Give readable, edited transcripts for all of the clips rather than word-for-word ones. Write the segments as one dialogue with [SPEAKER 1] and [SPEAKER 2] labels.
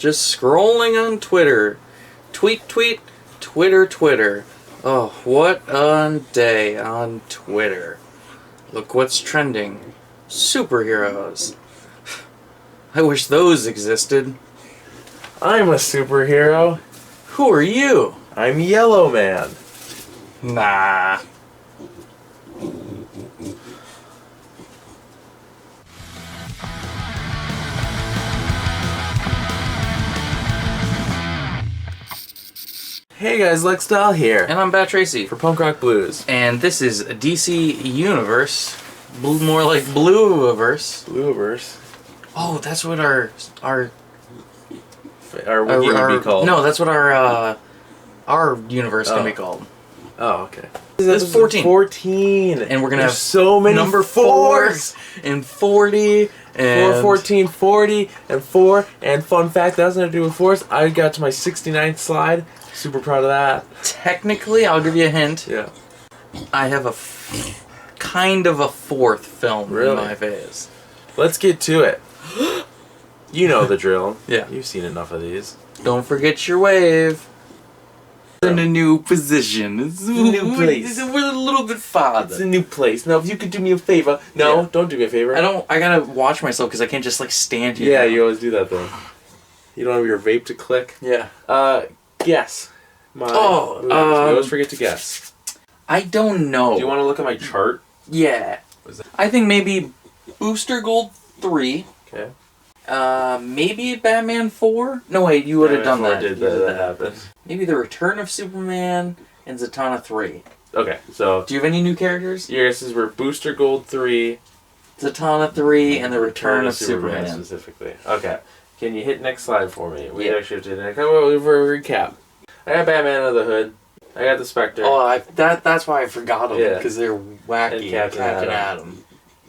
[SPEAKER 1] just scrolling on Twitter. Tweet, Twitter. Oh, what a day on Twitter. Look what's trending. Superheroes. I wish those existed.
[SPEAKER 2] I'm a superhero.
[SPEAKER 1] Who are you?
[SPEAKER 2] I'm Yellow Man.
[SPEAKER 1] Nah.
[SPEAKER 2] Hey guys, Lex Dahl here.
[SPEAKER 1] And I'm Bat Tracy.
[SPEAKER 2] For Punk Rock Blues.
[SPEAKER 1] And this is a DC Universe. More like Blue-averse.
[SPEAKER 2] Blueverse.
[SPEAKER 1] Oh, that's what our
[SPEAKER 2] wiki would be called.
[SPEAKER 1] No, that's what our universe can be called.
[SPEAKER 2] Oh, okay.
[SPEAKER 1] This is 14.
[SPEAKER 2] 14.
[SPEAKER 1] And we're going to have
[SPEAKER 2] so many
[SPEAKER 1] number
[SPEAKER 2] fours.
[SPEAKER 1] 4 and 40 and
[SPEAKER 2] 4, 14, 40, and 4. And fun fact, that has nothing to do with fours. I got to my 69th slide. Super proud of that.
[SPEAKER 1] Technically, I'll give you a hint.
[SPEAKER 2] Yeah.
[SPEAKER 1] I have kind of a fourth film
[SPEAKER 2] Really?
[SPEAKER 1] in my phase.
[SPEAKER 2] Let's get to it. You know the drill.
[SPEAKER 1] Yeah.
[SPEAKER 2] You've seen enough of these.
[SPEAKER 1] Don't forget your wave. In a new position. It's a
[SPEAKER 2] new place.
[SPEAKER 1] We're a little bit farther.
[SPEAKER 2] It's a new place. Now, if you could do me a favor. No,
[SPEAKER 1] Yeah.
[SPEAKER 2] don't do me a favor.
[SPEAKER 1] I gotta watch myself because I can't just like stand here.
[SPEAKER 2] Yeah, you always do that though. You don't have your vape to click.
[SPEAKER 1] Yeah.
[SPEAKER 2] Guess. We always forget to guess.
[SPEAKER 1] I don't know.
[SPEAKER 2] Do you want to look at my chart?
[SPEAKER 1] Yeah. I think maybe Booster Gold 3.
[SPEAKER 2] Okay.
[SPEAKER 1] Maybe Batman 4? No, wait, you would have done that.
[SPEAKER 2] That happened.
[SPEAKER 1] Maybe The Return of Superman and Zatanna 3.
[SPEAKER 2] Okay, so
[SPEAKER 1] Do you have any new characters?
[SPEAKER 2] your guesses were Booster Gold 3,
[SPEAKER 1] Zatanna 3 and The Return of Superman.
[SPEAKER 2] specifically. Okay. Can you hit next slide for me? We
[SPEAKER 1] Yeah.
[SPEAKER 2] actually have to hit next. For a recap. I got Batman Under the Hood. I got the Spectre.
[SPEAKER 1] Oh, that's why I forgot them,
[SPEAKER 2] Yeah.
[SPEAKER 1] because they're wacky.
[SPEAKER 2] And Captain
[SPEAKER 1] Adam.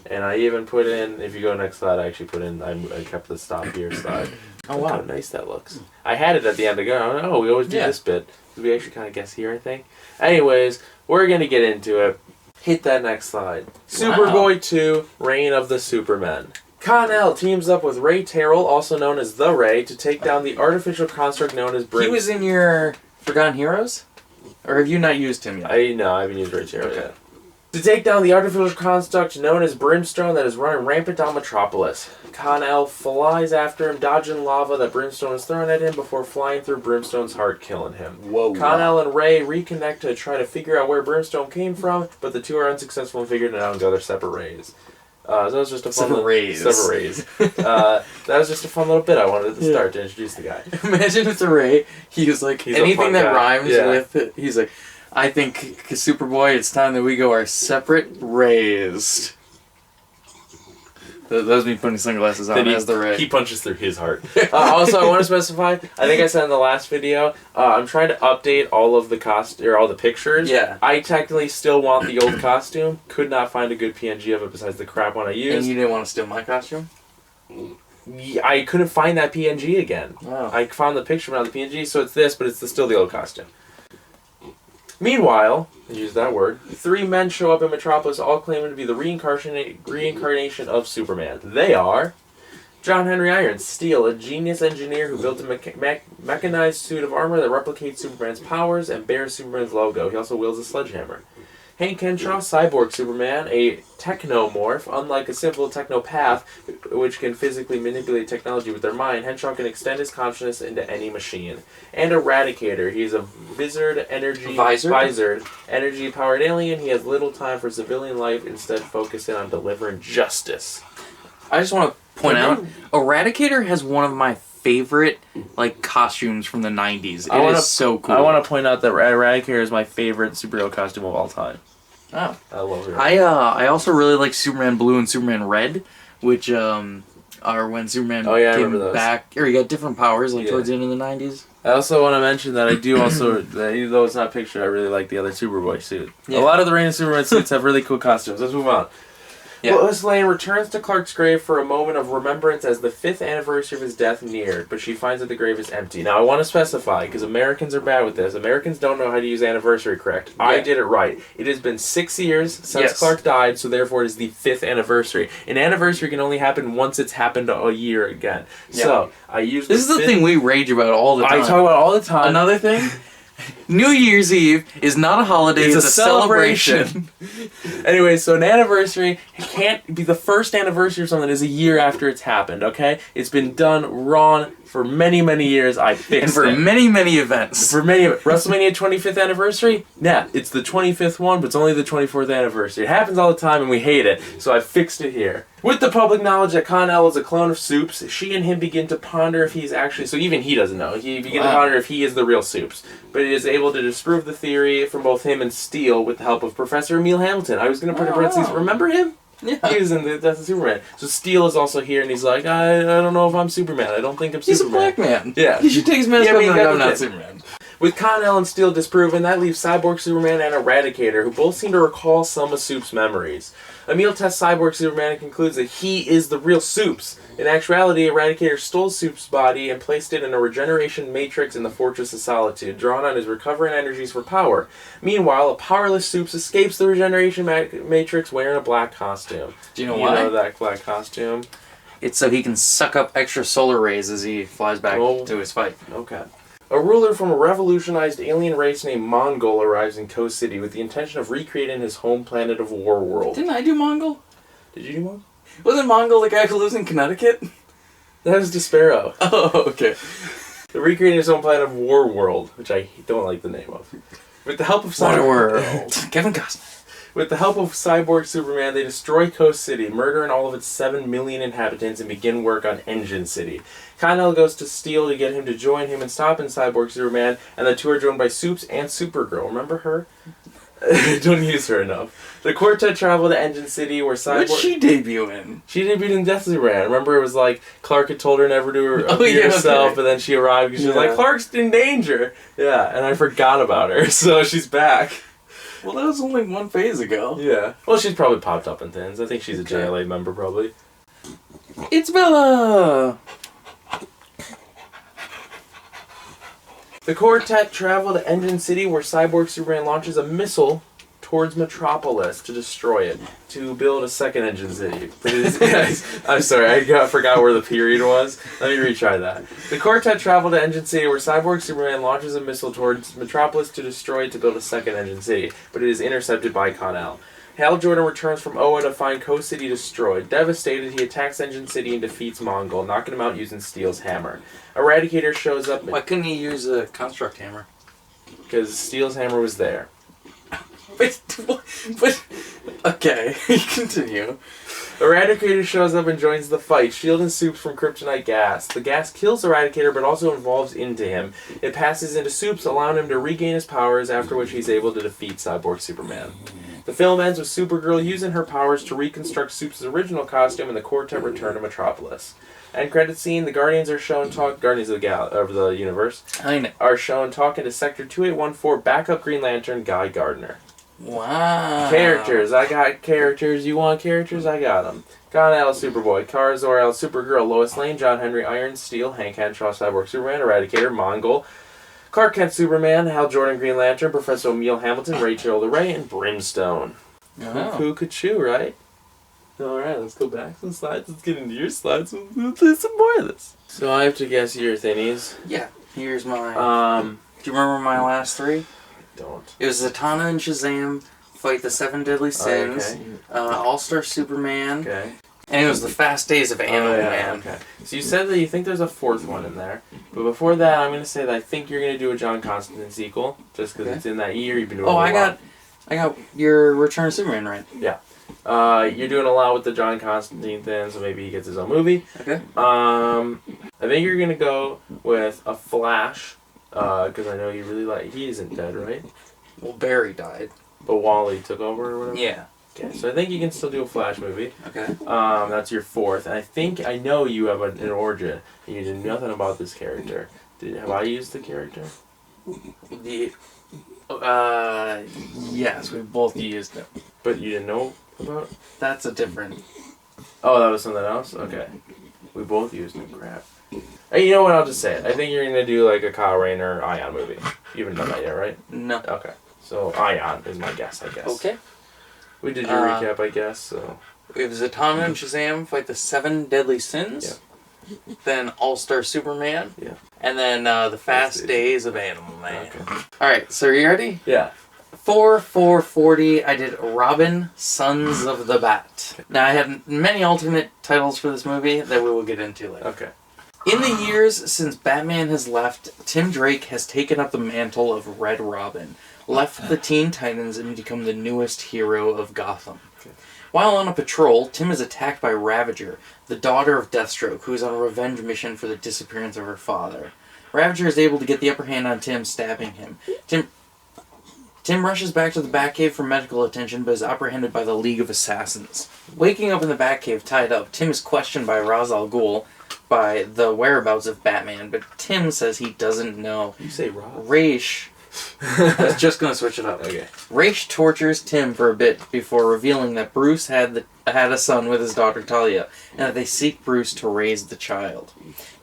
[SPEAKER 2] And I even put in, if you go next slide, I actually put in, I kept the stop here slide.
[SPEAKER 1] Oh,
[SPEAKER 2] Look
[SPEAKER 1] wow.
[SPEAKER 2] how nice that looks. I had it at the end to go. Oh, we always do
[SPEAKER 1] Yeah.
[SPEAKER 2] this bit. We actually kind of guess here, I think. Anyways, we're going to get into it. Hit that next slide.
[SPEAKER 1] Wow.
[SPEAKER 2] Superboy 2, Reign of the Supermen. Con-El teams up with Ray Terrell, also known as The Ray, to take down the artificial construct known as
[SPEAKER 1] He was in your Forgotten Heroes? Or have you not used him yet?
[SPEAKER 2] I haven't used Ray Terrell yet. To take down the artificial construct known as Brimstone that is running rampant on Metropolis. Con-El flies after him, dodging lava that Brimstone is throwing at him before flying through Brimstone's heart, killing him.
[SPEAKER 1] Whoa.
[SPEAKER 2] Con-El and Ray reconnect to try to figure out where Brimstone came from, but the two are unsuccessful in figuring it out and go their separate ways. So that was just a fun
[SPEAKER 1] Separate rays.
[SPEAKER 2] that was just a fun little bit I wanted to start to introduce the guy.
[SPEAKER 1] Imagine it's a Ray. He's like,
[SPEAKER 2] He's a
[SPEAKER 1] anything
[SPEAKER 2] fun
[SPEAKER 1] that
[SPEAKER 2] guy.
[SPEAKER 1] rhymes
[SPEAKER 2] Yeah.
[SPEAKER 1] with it. He's like, I think, Superboy, it's time that we go our separate rays. That was me putting sunglasses on as the Ray.
[SPEAKER 2] He punches through his heart. Also, I want to specify, I think I said in the last video, I'm trying to update all of the all the pictures.
[SPEAKER 1] Yeah.
[SPEAKER 2] I technically still want the old costume. Could not find a good PNG of it besides the crap one I used.
[SPEAKER 1] And you didn't want to steal my costume?
[SPEAKER 2] Yeah, I couldn't find that PNG again.
[SPEAKER 1] Oh.
[SPEAKER 2] I found the picture but not the PNG, so it's this, but it's still the old costume. Meanwhile, use that word, 3 men show up in Metropolis, all claiming to be the reincarnation of Superman. They are John Henry Irons, Steel, a genius engineer who built a mechanized suit of armor that replicates Superman's powers and bears Superman's logo. He also wields a sledgehammer. Hank Henshaw, Cyborg Superman, a technomorph. Unlike a simple technopath, which can physically manipulate technology with their mind, Henshaw can extend his consciousness into any machine. And Eradicator, he's a visored energy-powered alien. He has little time for civilian life, instead focusing on delivering justice.
[SPEAKER 1] I just want to point out, Eradicator has one of my favorite costumes from the 90s. It is so cool.
[SPEAKER 2] I want to point out that Eradicator is my favorite superhero costume of all time.
[SPEAKER 1] Oh.
[SPEAKER 2] I love it.
[SPEAKER 1] I also really like Superman Blue and Superman Red, which are when Superman came back, or he got different powers towards the end of the 90s.
[SPEAKER 2] I also want to mention that I do also, even though it's not pictured, I really like the other Superboy suit. Yeah. A lot of the Reign of Superman suits have really cool costumes. Let's move on. Lois Lane returns to Clark's grave for a moment of remembrance as the 5th anniversary of his death neared, but she finds that the grave is empty. Now, I want to specify, because Americans are bad with this. Americans don't know how to use anniversary correct. Yeah. I did it right. It has been 6 years since Clark died, so therefore it is the 5th anniversary. An anniversary can only happen once it's happened a year again. Yeah. So, I use
[SPEAKER 1] This is the thing we rage about all the time.
[SPEAKER 2] I talk about all the time.
[SPEAKER 1] Another thing... New Year's Eve is not a holiday, it's a celebration.
[SPEAKER 2] Anyway, so an anniversary can't be the first anniversary or something is a year after it's happened, okay? It's been done wrong for many, many years. I fixed it.
[SPEAKER 1] And for many, many events.
[SPEAKER 2] For many WrestleMania 25th anniversary? Yeah, it's the 25th one, but it's only the 24th anniversary. It happens all the time and we hate it, so I fixed it here. With the public knowledge that Con-El is a clone of Soups, she and him begin to ponder if he's actually... So even he doesn't know. He begins to ponder if he is the real Soups. But it is able to disprove the theory from both him and Steele with the help of Professor Emil Hamilton. I was going to put in parentheses. Remember him? Yeah. He was in the Death of Superman. So Steele is also here, and he's like, I don't know if I'm Superman. I don't think I'm Superman.
[SPEAKER 1] He's a black man.
[SPEAKER 2] Yeah.
[SPEAKER 1] He should take his mask off and I'm not Superman.
[SPEAKER 2] With Con-El and Steele disproven, that leaves Cyborg Superman and Eradicator, who both seem to recall some of Soup's memories. Emil tests Cyborg Superman and concludes that he is the real Soups. In actuality, Eradicator stole Soup's body and placed it in a regeneration matrix in the Fortress of Solitude, drawn on his recovering energies for power. Meanwhile, a powerless Soups escapes the regeneration matrix wearing a black costume.
[SPEAKER 1] Do you know why?
[SPEAKER 2] You know that black costume?
[SPEAKER 1] It's so he can suck up extra solar rays as he flies back to his fight.
[SPEAKER 2] Okay. A ruler from a revolutionized alien race named Mongol arrives in Coast City with the intention of recreating his home planet of Warworld.
[SPEAKER 1] Didn't I do Mongol?
[SPEAKER 2] Did you do Mongol?
[SPEAKER 1] Wasn't Mongol the guy who lives in Connecticut?
[SPEAKER 2] That was Despero.
[SPEAKER 1] Oh, okay.
[SPEAKER 2] They're recreating his home planet of Warworld, which I don't like the name of. With the help of
[SPEAKER 1] Waterworld. Kevin Costner.
[SPEAKER 2] With the help of Cyborg Superman, they destroy Coast City, murdering all of its 7 million inhabitants, and begin work on Engine City. Con-El goes to Steel to get him to join him in stopping Cyborg Superman, and the two are joined by Soups and Supergirl. Remember her? Don't use her enough. The quartet travel to Engine City, where Cyborg...
[SPEAKER 1] What did she debut in?
[SPEAKER 2] She debuted in Death of Superman. Remember, it was like Clark had told her never to appear herself, okay. And then she arrived because she was like, Clark's in danger. Yeah, and I forgot about her, so she's back.
[SPEAKER 1] Well, that was only one phase ago.
[SPEAKER 2] Yeah. Well, she's probably popped up in things. I think she's a JLA member, probably.
[SPEAKER 1] It's Bella!
[SPEAKER 2] The quartet travel to Engine City, where Cyborg Superman launches a missile towards Metropolis to destroy it, to build a second Engine City. I'm sorry, I forgot where the period was. Let me retry that. The quartet travel to Engine City, where Cyborg Superman launches a missile towards Metropolis to destroy it to build a second Engine City, but it is intercepted by Con-El. Hal Jordan returns from Oa to find Coast City destroyed. Devastated, he attacks Engine City and defeats Mongol, knocking him out using Steel's hammer. Eradicator shows up...
[SPEAKER 1] Why couldn't he use a construct hammer?
[SPEAKER 2] Because Steel's hammer was there.
[SPEAKER 1] But okay, continue.
[SPEAKER 2] Eradicator shows up and joins the fight, shielding Soups from kryptonite gas. The gas kills Eradicator, but also involves into him. It passes into Soups, allowing him to regain his powers, after which he's able to defeat Cyborg Superman. The film ends with Supergirl using her powers to reconstruct Soups' original costume, and the quartet return to Metropolis. End credit scene, the Guardians are shown Guardians of the Universe are shown talking to Sector 2814 backup Green Lantern Guy Gardner.
[SPEAKER 1] Wow.
[SPEAKER 2] Characters. I got characters. You want characters? I got them. Con-El, Superboy. Kara Zor-El, Supergirl. Lois Lane, John Henry, Iron, Steel, Hank Henshaw, Cyborg Superman, Eradicator, Mongol, Clark Kent, Superman, Hal Jordan, Green Lantern, Professor Emil Hamilton, Rachel LeRae, and Brimstone.
[SPEAKER 1] Oh.
[SPEAKER 2] Who could chew, right? Alright, let's go back some slides. Let's get into your slides. We'll play some more of this. So I have to guess your thingies.
[SPEAKER 1] Yeah. Here's my... do you remember my last three?
[SPEAKER 2] Don't.
[SPEAKER 1] It was Zatanna and Shazam fight the 7 Deadly Sins, All-Star Superman, and it was the Fast Days of Animal Man.
[SPEAKER 2] Okay. So you said that you think there's a fourth one in there, but before that, I'm going to say that I think you're going to do a John Constantine sequel, just because it's in that year. You've been doing I
[SPEAKER 1] got your Return of Superman right.
[SPEAKER 2] Yeah. You're doing a lot with the John Constantine thing, so maybe he gets his own movie.
[SPEAKER 1] Okay.
[SPEAKER 2] I think you're going to go with a Flash. Because I know you really like... He isn't dead, right?
[SPEAKER 1] Well, Barry died.
[SPEAKER 2] But Wally took over or whatever?
[SPEAKER 1] Yeah.
[SPEAKER 2] Okay, so I think you can still do a Flash movie.
[SPEAKER 1] Okay.
[SPEAKER 2] That's your fourth. And I know you have an origin, and you did nothing about this character. Have I used the character?
[SPEAKER 1] Yes, we both used it.
[SPEAKER 2] But you didn't know about?
[SPEAKER 1] That's a different...
[SPEAKER 2] Oh, that was something else? Okay. We both used it. Crap. Hey, you know what? I'll just say it. I think you're going to do like a Kyle Rayner Ion movie. You haven't done that yet, right?
[SPEAKER 1] No.
[SPEAKER 2] Okay. So Ion is my guess, I guess.
[SPEAKER 1] Okay.
[SPEAKER 2] We did your recap, I guess, so...
[SPEAKER 1] It was Zatanna and Shazam fight the 7 Deadly Sins.
[SPEAKER 2] Yeah.
[SPEAKER 1] Then All-Star Superman.
[SPEAKER 2] Yeah.
[SPEAKER 1] And then The Fast Days of Animal Man.
[SPEAKER 2] Okay.
[SPEAKER 1] Alright, so are you ready?
[SPEAKER 2] Yeah.
[SPEAKER 1] 4/4/40, I did Robin, Sons of the Bat.
[SPEAKER 2] Okay.
[SPEAKER 1] Now, I have many alternate titles for this movie that we will get into later.
[SPEAKER 2] Okay.
[SPEAKER 1] In the years since Batman has left, Tim Drake has taken up the mantle of Red Robin, left the Teen Titans, and become the newest hero of Gotham.
[SPEAKER 2] Okay.
[SPEAKER 1] While on a patrol, Tim is attacked by Ravager, the daughter of Deathstroke, who is on a revenge mission for the disappearance of her father. Ravager is able to get the upper hand on Tim, stabbing him. Tim rushes back to the Batcave for medical attention, but is apprehended by the League of Assassins. Waking up in the Batcave tied up, Tim is questioned by Ra's al Ghul by the whereabouts of Batman, but Tim says he doesn't know.
[SPEAKER 2] You say Ra's?
[SPEAKER 1] Raish... I was just going to switch it up.
[SPEAKER 2] Okay.
[SPEAKER 1] Raish tortures Tim for a bit before revealing that Bruce had a son with his daughter Talia, and that they seek Bruce to raise the child.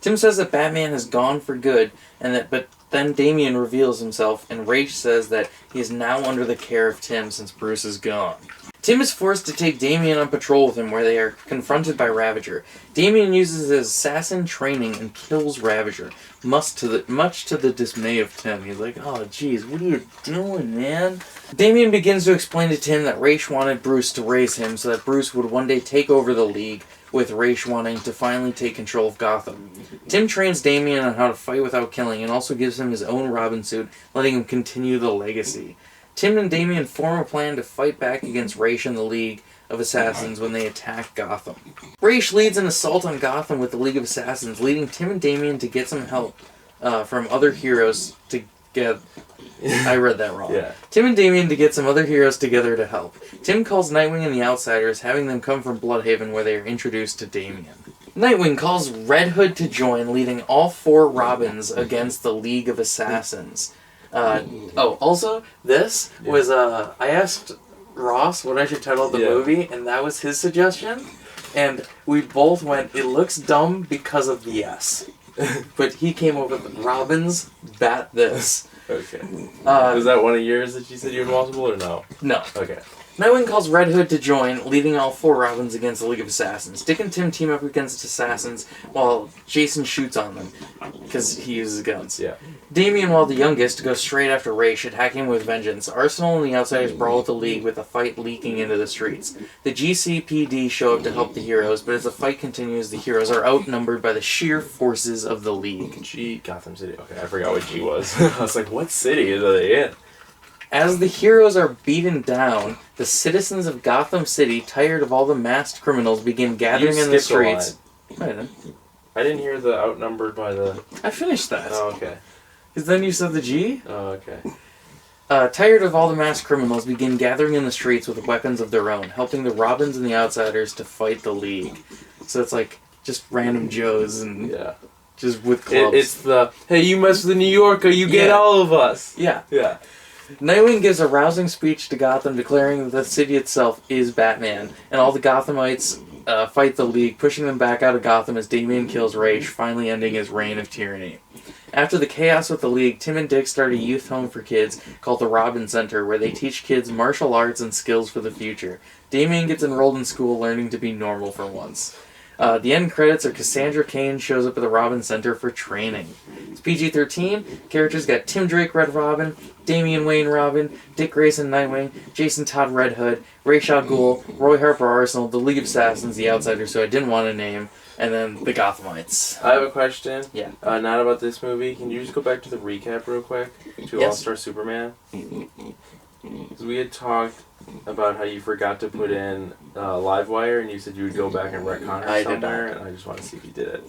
[SPEAKER 1] Tim says that Batman has gone for good, but then Damian reveals himself, and Raish says that he is now under the care of Tim since Bruce is gone. Tim is forced to take Damian on patrol with him, where they are confronted by Ravager. Damian uses his assassin training and kills Ravager, much to the dismay of Tim. He's like, oh jeez, what are you doing, man? Damian begins to explain to Tim that Raish wanted Bruce to raise him so that Bruce would one day take over the League, with Raish wanting to finally take control of Gotham. Tim trains Damian on how to fight without killing and also gives him his own Robin suit, letting him continue the legacy. Tim and Damian form a plan to fight back against Raish and the League of Assassins when they attack Gotham. Raish leads an assault on Gotham with the League of Assassins, leading Tim and Damian to get some help from other heroes to get... I read that wrong.
[SPEAKER 2] Yeah.
[SPEAKER 1] Tim and Damian to get some other heroes together to help. Tim calls Nightwing and the Outsiders, having them come from Bloodhaven where they are introduced to Damian. Nightwing calls Red Hood to join, leading all 4 Robins against the League of Assassins. Also, this was, I asked Ross what I should title the movie, and that was his suggestion, and we both went, it looks dumb because of the S. But he came up with Robins, Bat This.
[SPEAKER 2] Okay. Was that one of yours that you said you were multiple, or no?
[SPEAKER 1] No.
[SPEAKER 2] Okay.
[SPEAKER 1] Nightwing calls Red Hood to join, leading all 4 Robins against the League of Assassins. Dick and Tim team up against Assassins, while Jason shoots on them, because he uses guns.
[SPEAKER 2] Yeah.
[SPEAKER 1] Damian, while the youngest, goes straight after Raish, attacking him with vengeance. Arsenal and the Outsiders brawl with the League, with the fight leaking into the streets. The GCPD show up to help the heroes, but as the fight continues, the heroes are outnumbered by the sheer forces of the League.
[SPEAKER 2] Gotham City. Okay, I forgot what G was. I was like, what city are they in?
[SPEAKER 1] As the heroes are beaten down, the citizens of Gotham City, tired of all the masked criminals, begin gathering in the streets.
[SPEAKER 2] I didn't hear the outnumbered by the...
[SPEAKER 1] I finished that.
[SPEAKER 2] Oh, okay.
[SPEAKER 1] Because then you said the G?
[SPEAKER 2] Oh, okay.
[SPEAKER 1] Tired of all the masked criminals, begin gathering in the streets with weapons of their own, helping the Robins and the Outsiders to fight the League. So it's like just random Joes and just with clubs.
[SPEAKER 2] It's the, hey, you mess with the New Yorker, you get all of us.
[SPEAKER 1] Yeah.
[SPEAKER 2] Yeah.
[SPEAKER 1] Nightwing gives a rousing speech to Gotham declaring that the city itself is Batman, and all the Gothamites fight the League, pushing them back out of Gotham as Damian kills Raish, finally ending his reign of tyranny. After the chaos with the League, Tim and Dick start a youth home for kids called the Robin Center, where they teach kids martial arts and skills for the future. Damian gets enrolled in school, learning to be normal for once. The end credits are Cassandra Cain shows up at the Robin Center for training. It's PG-13. Characters got Tim Drake Red Robin, Damian Wayne Robin, Dick Grayson Nightwing, Jason Todd Red Hood, Ra's al Ghul, Roy Harper Arsenal, the League of Assassins, the Outsiders, who I didn't want to name, and then the Gothamites.
[SPEAKER 2] I have a question.
[SPEAKER 1] Yeah.
[SPEAKER 2] Not about this movie. Can you just go back to the recap real quick? To All-Star Superman? Because we had talked about how you forgot to put in Livewire, and you said you would go back and retcon it somewhere, and I just want to see if you did it.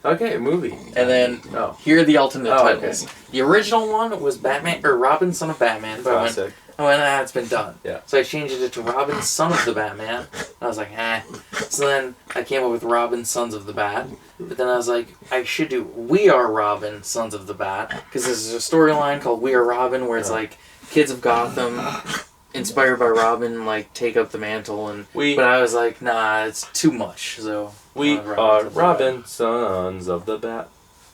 [SPEAKER 2] Okay, movie.
[SPEAKER 1] And then, here are the alternate titles. Okay. The original one was Batman, or Robin, Son of Batman, but I went, it's been done.
[SPEAKER 2] Yeah.
[SPEAKER 1] So I changed it to Robin, Son of the Batman, and I was like, So then I came up with Robin, Sons of the Bat, but then I was like, I should do We Are Robin, Sons of the Bat, because there's a storyline called We Are Robin, where it's like, kids of Gotham inspired by Robin, like, take up the mantle, but I was like, nah, it's too much, so...
[SPEAKER 2] We are Robin, sons of the bat.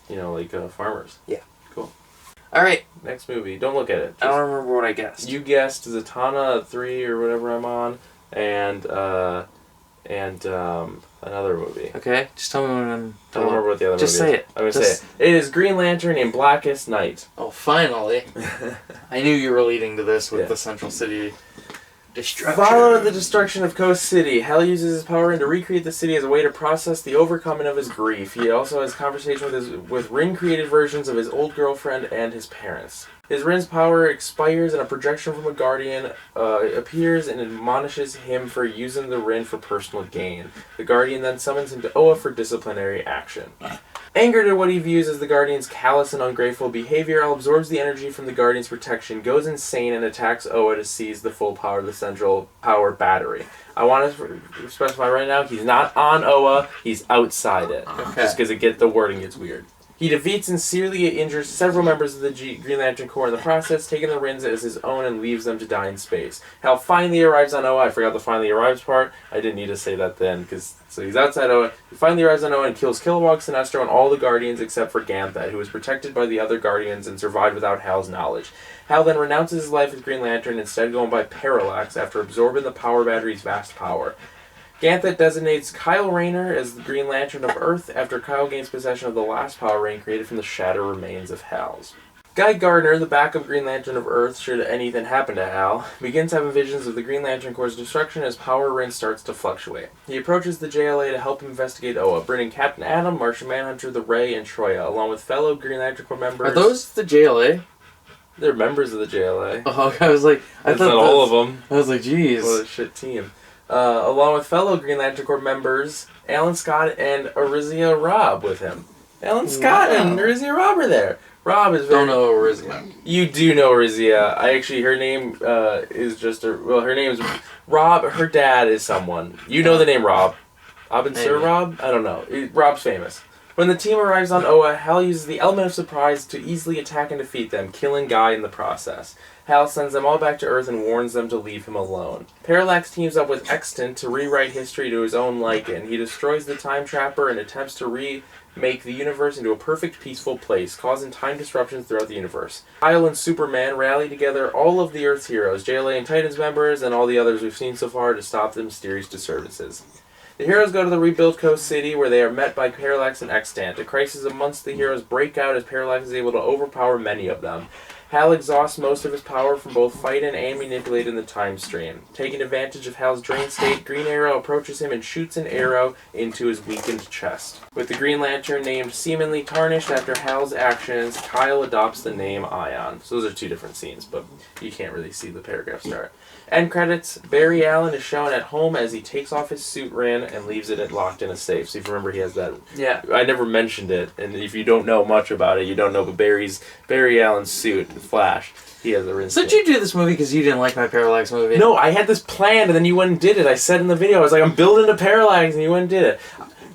[SPEAKER 2] You know, like, farmers.
[SPEAKER 1] Yeah.
[SPEAKER 2] Cool.
[SPEAKER 1] Alright.
[SPEAKER 2] Next movie. Don't look at it.
[SPEAKER 1] I don't remember what I guessed.
[SPEAKER 2] You guessed Zatanna 3 or whatever I'm on, and another movie.
[SPEAKER 1] Okay, just tell me when I'm...
[SPEAKER 2] I don't remember what the other movie is.
[SPEAKER 1] Just say it.
[SPEAKER 2] I'm going to say it. It is Green Lantern in Blackest Night.
[SPEAKER 1] Oh, finally. I knew you were leading to this with the Central City destruction.
[SPEAKER 2] Following the destruction of Coast City, Hal uses his power to recreate the city as a way to process the overcoming of his grief. He also has conversation with Rin-created versions of his old girlfriend and his parents. His Rin's power expires and a projection from a Guardian appears and admonishes him for using the Rin for personal gain. The Guardian then summons him to Oa for disciplinary action. Angered at what he views as the Guardian's callous and ungrateful behavior, Hal absorbs the energy from the Guardian's protection, goes insane, and attacks Oa to seize the full power of the central power battery. I want to specify right now, he's not on Oa, he's outside it.
[SPEAKER 1] Okay.
[SPEAKER 2] Just because the wording gets weird. He defeats and severely injures several members of the Green Lantern Corps in the process, taking the Rins as his own and leaves them to die in space. Hal finally arrives on Oa. I forgot the finally arrives part. I didn't need to say that then, so he's outside Oa. He finally arrives on Oa and kills Kilowog, Sinestro, and all the Guardians except for Ganthet, who was protected by the other Guardians and survived without Hal's knowledge. Hal then renounces his life as Green Lantern, instead going by Parallax after absorbing the power battery's vast power. Ganthet designates Kyle Rayner as the Green Lantern of Earth after Kyle gains possession of the last power ring created from the shattered remains of Hal's. Guy Gardner, the backup Green Lantern of Earth should anything happen to Hal, begins having visions of the Green Lantern Corps' destruction as power ring starts to fluctuate. He approaches the JLA to help him investigate Oa, bringing Captain Atom, Martian Manhunter, the Ray, and Troya, along with fellow Green Lantern Corps members.
[SPEAKER 1] Are those the JLA?
[SPEAKER 2] They're members of the JLA.
[SPEAKER 1] Oh, I was like...
[SPEAKER 2] That's not all of them.
[SPEAKER 1] I was like, geez.
[SPEAKER 2] What a shit team. Along with fellow Green Lantern Corps members, Alan Scott and Arizia Robb with him. Alan Scott and Arizia Robb are there. Robb is very...
[SPEAKER 1] Don't know Arizia.
[SPEAKER 2] You do know Arizia. Her name is just... her name is Robb. Her dad is someone. You know the name Robb. Abin Sir Robb? I don't know. Robb's famous. When the team arrives on Oa, Hal uses the element of surprise to easily attack and defeat them, killing Guy in the process. Hal sends them all back to Earth and warns them to leave him alone. Parallax teams up with Extant to rewrite history to his own liking. He destroys the Time Trapper and attempts to remake the universe into a perfect, peaceful place, causing time disruptions throughout the universe. Kyle and Superman rally together all of the Earth's heroes, JLA and Titans members, and all the others we've seen so far to stop the mysterious disturbances. The heroes go to the rebuilt Coast City, where they are met by Parallax and Extant. A crisis amongst the heroes break out as Parallax is able to overpower many of them. Hal exhausts most of his power from both fighting and manipulating the time stream. Taking advantage of Hal's drained state, Green Arrow approaches him and shoots an arrow into his weakened chest. With the Green Lantern named seemingly tarnished after Hal's actions, Kyle adopts the name Ion. So those are two different scenes, but you can't really see the paragraph start. End credits, Barry Allen is shown at home as he takes off his suit ring and leaves it locked in a safe. So if you remember, he has that...
[SPEAKER 1] Yeah.
[SPEAKER 2] I never mentioned it, and if you don't know much about it, you don't know, but Barry Allen's suit, Flash, he has a ring.
[SPEAKER 1] So did you do this movie because you didn't like my Parallax movie?
[SPEAKER 2] No, I had this planned, and then you went and did it. I said in the video, I was like, I'm building a Parallax, and you went and did it.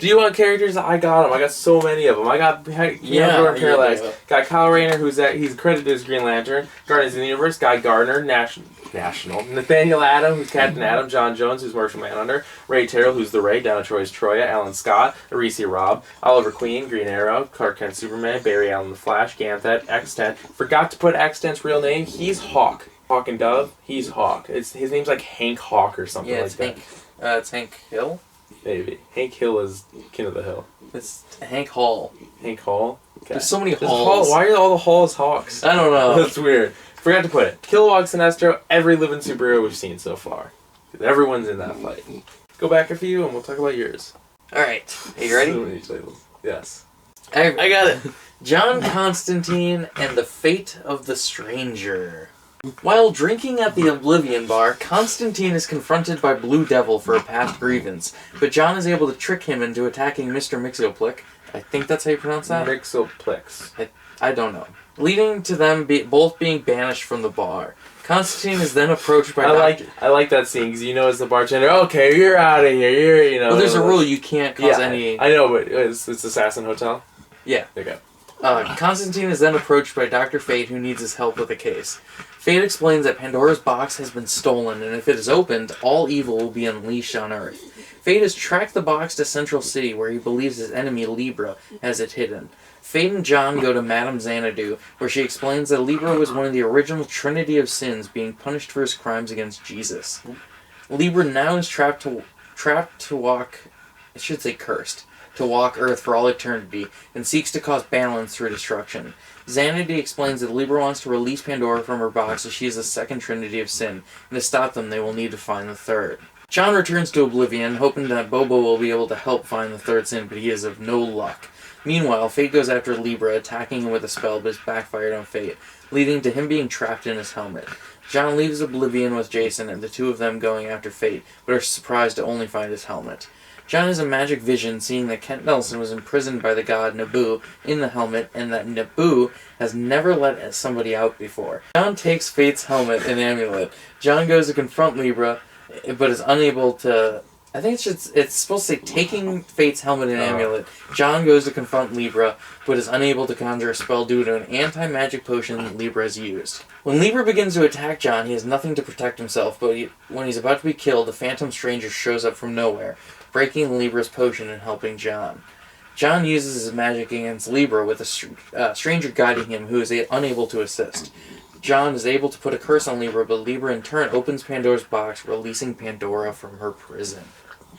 [SPEAKER 2] Do you want characters? I got them. I got so many of them. I got Parallax. Got Kyle Rayner, he's credited as Green Lantern. Guardians of the Universe. Guy Gardner, National. Nathaniel Adam, who's Captain Atom. John Jones, who's Martian Manhunter. Ray Terrell, who's the Ray. Donna Troy's Troya. Alan Scott. Arizia Robb. Oliver Queen, Green Arrow. Clark Kent, Superman. Barry Allen, the Flash. Ganthet. Extant. Forgot to put Extant's real name. He's Hawk. Hawk and Dove. He's Hawk. His name's like Hank Hawk or something like that.
[SPEAKER 1] It's Hank Hill?
[SPEAKER 2] Maybe. Hank Hill is King of the Hill.
[SPEAKER 1] It's Hank Hall.
[SPEAKER 2] Hank Hall? Okay.
[SPEAKER 1] There's so many halls.
[SPEAKER 2] Why are all the halls Hawks?
[SPEAKER 1] I don't know.
[SPEAKER 2] That's weird. Forgot to put it. Kilowog, Sinestro, every living superhero we've seen so far. Everyone's in that fight. Go back a few and we'll talk about yours.
[SPEAKER 1] Alright. Are you ready?
[SPEAKER 2] So many titles. Yes.
[SPEAKER 1] I got it. John Constantine and the Fate of the Stranger. While drinking at the Oblivion Bar, Constantine is confronted by Blue Devil for a past grievance, but John is able to trick him into attacking Mr. Mixoplick. I think that's how you pronounce that?
[SPEAKER 2] Mixoplex.
[SPEAKER 1] I don't know. Leading to them both being banished from the bar. Constantine is then approached by
[SPEAKER 2] I like that scene because you know as the bartender, okay, you're out of here. You know.
[SPEAKER 1] Well, there's a rule you can't cause any.
[SPEAKER 2] I know, but it's Assassin Hotel.
[SPEAKER 1] Yeah.
[SPEAKER 2] Okay.
[SPEAKER 1] Constantine is then approached by Dr. Fate, who needs his help with a case. Fate explains that Pandora's box has been stolen, and if it is opened, all evil will be unleashed on Earth. Fate has tracked the box to Central City, where he believes his enemy Libra has it hidden. Fate and John go to Madame Xanadu, where she explains that Libra was one of the original Trinity of Sins, being punished for his crimes against Jesus. Libra now is trapped to walk, I should say cursed, to walk Earth for all eternity, and seeks to cause balance through destruction. Xanadu explains that Libra wants to release Pandora from her box as she is the second Trinity of Sin, and to stop them they will need to find the third. John returns to Oblivion, hoping that Bobo will be able to help find the third sin, but he is of no luck. Meanwhile, Fate goes after Libra, attacking him with a spell, but is backfired on Fate, leading to him being trapped in his helmet. John leaves Oblivion with Jason, and the two of them going after Fate, but are surprised to only find his helmet. John has a magic vision, seeing that Kent Nelson was imprisoned by the god Naboo in the helmet, and that Naboo has never let somebody out before. John takes Fate's helmet and amulet. John goes to confront Libra, but is unable to... I think it's supposed to say taking Fate's helmet and amulet. John goes to confront Libra, but is unable to conjure a spell due to an anti-magic potion that Libra has used. When Libra begins to attack John, he has nothing to protect himself, but when he's about to be killed, the Phantom Stranger shows up from nowhere, breaking Libra's potion and helping John. John uses his magic against Libra with a stranger guiding him who is unable to assist. John is able to put a curse on Libra, but Libra in turn opens Pandora's box, releasing Pandora from her prison.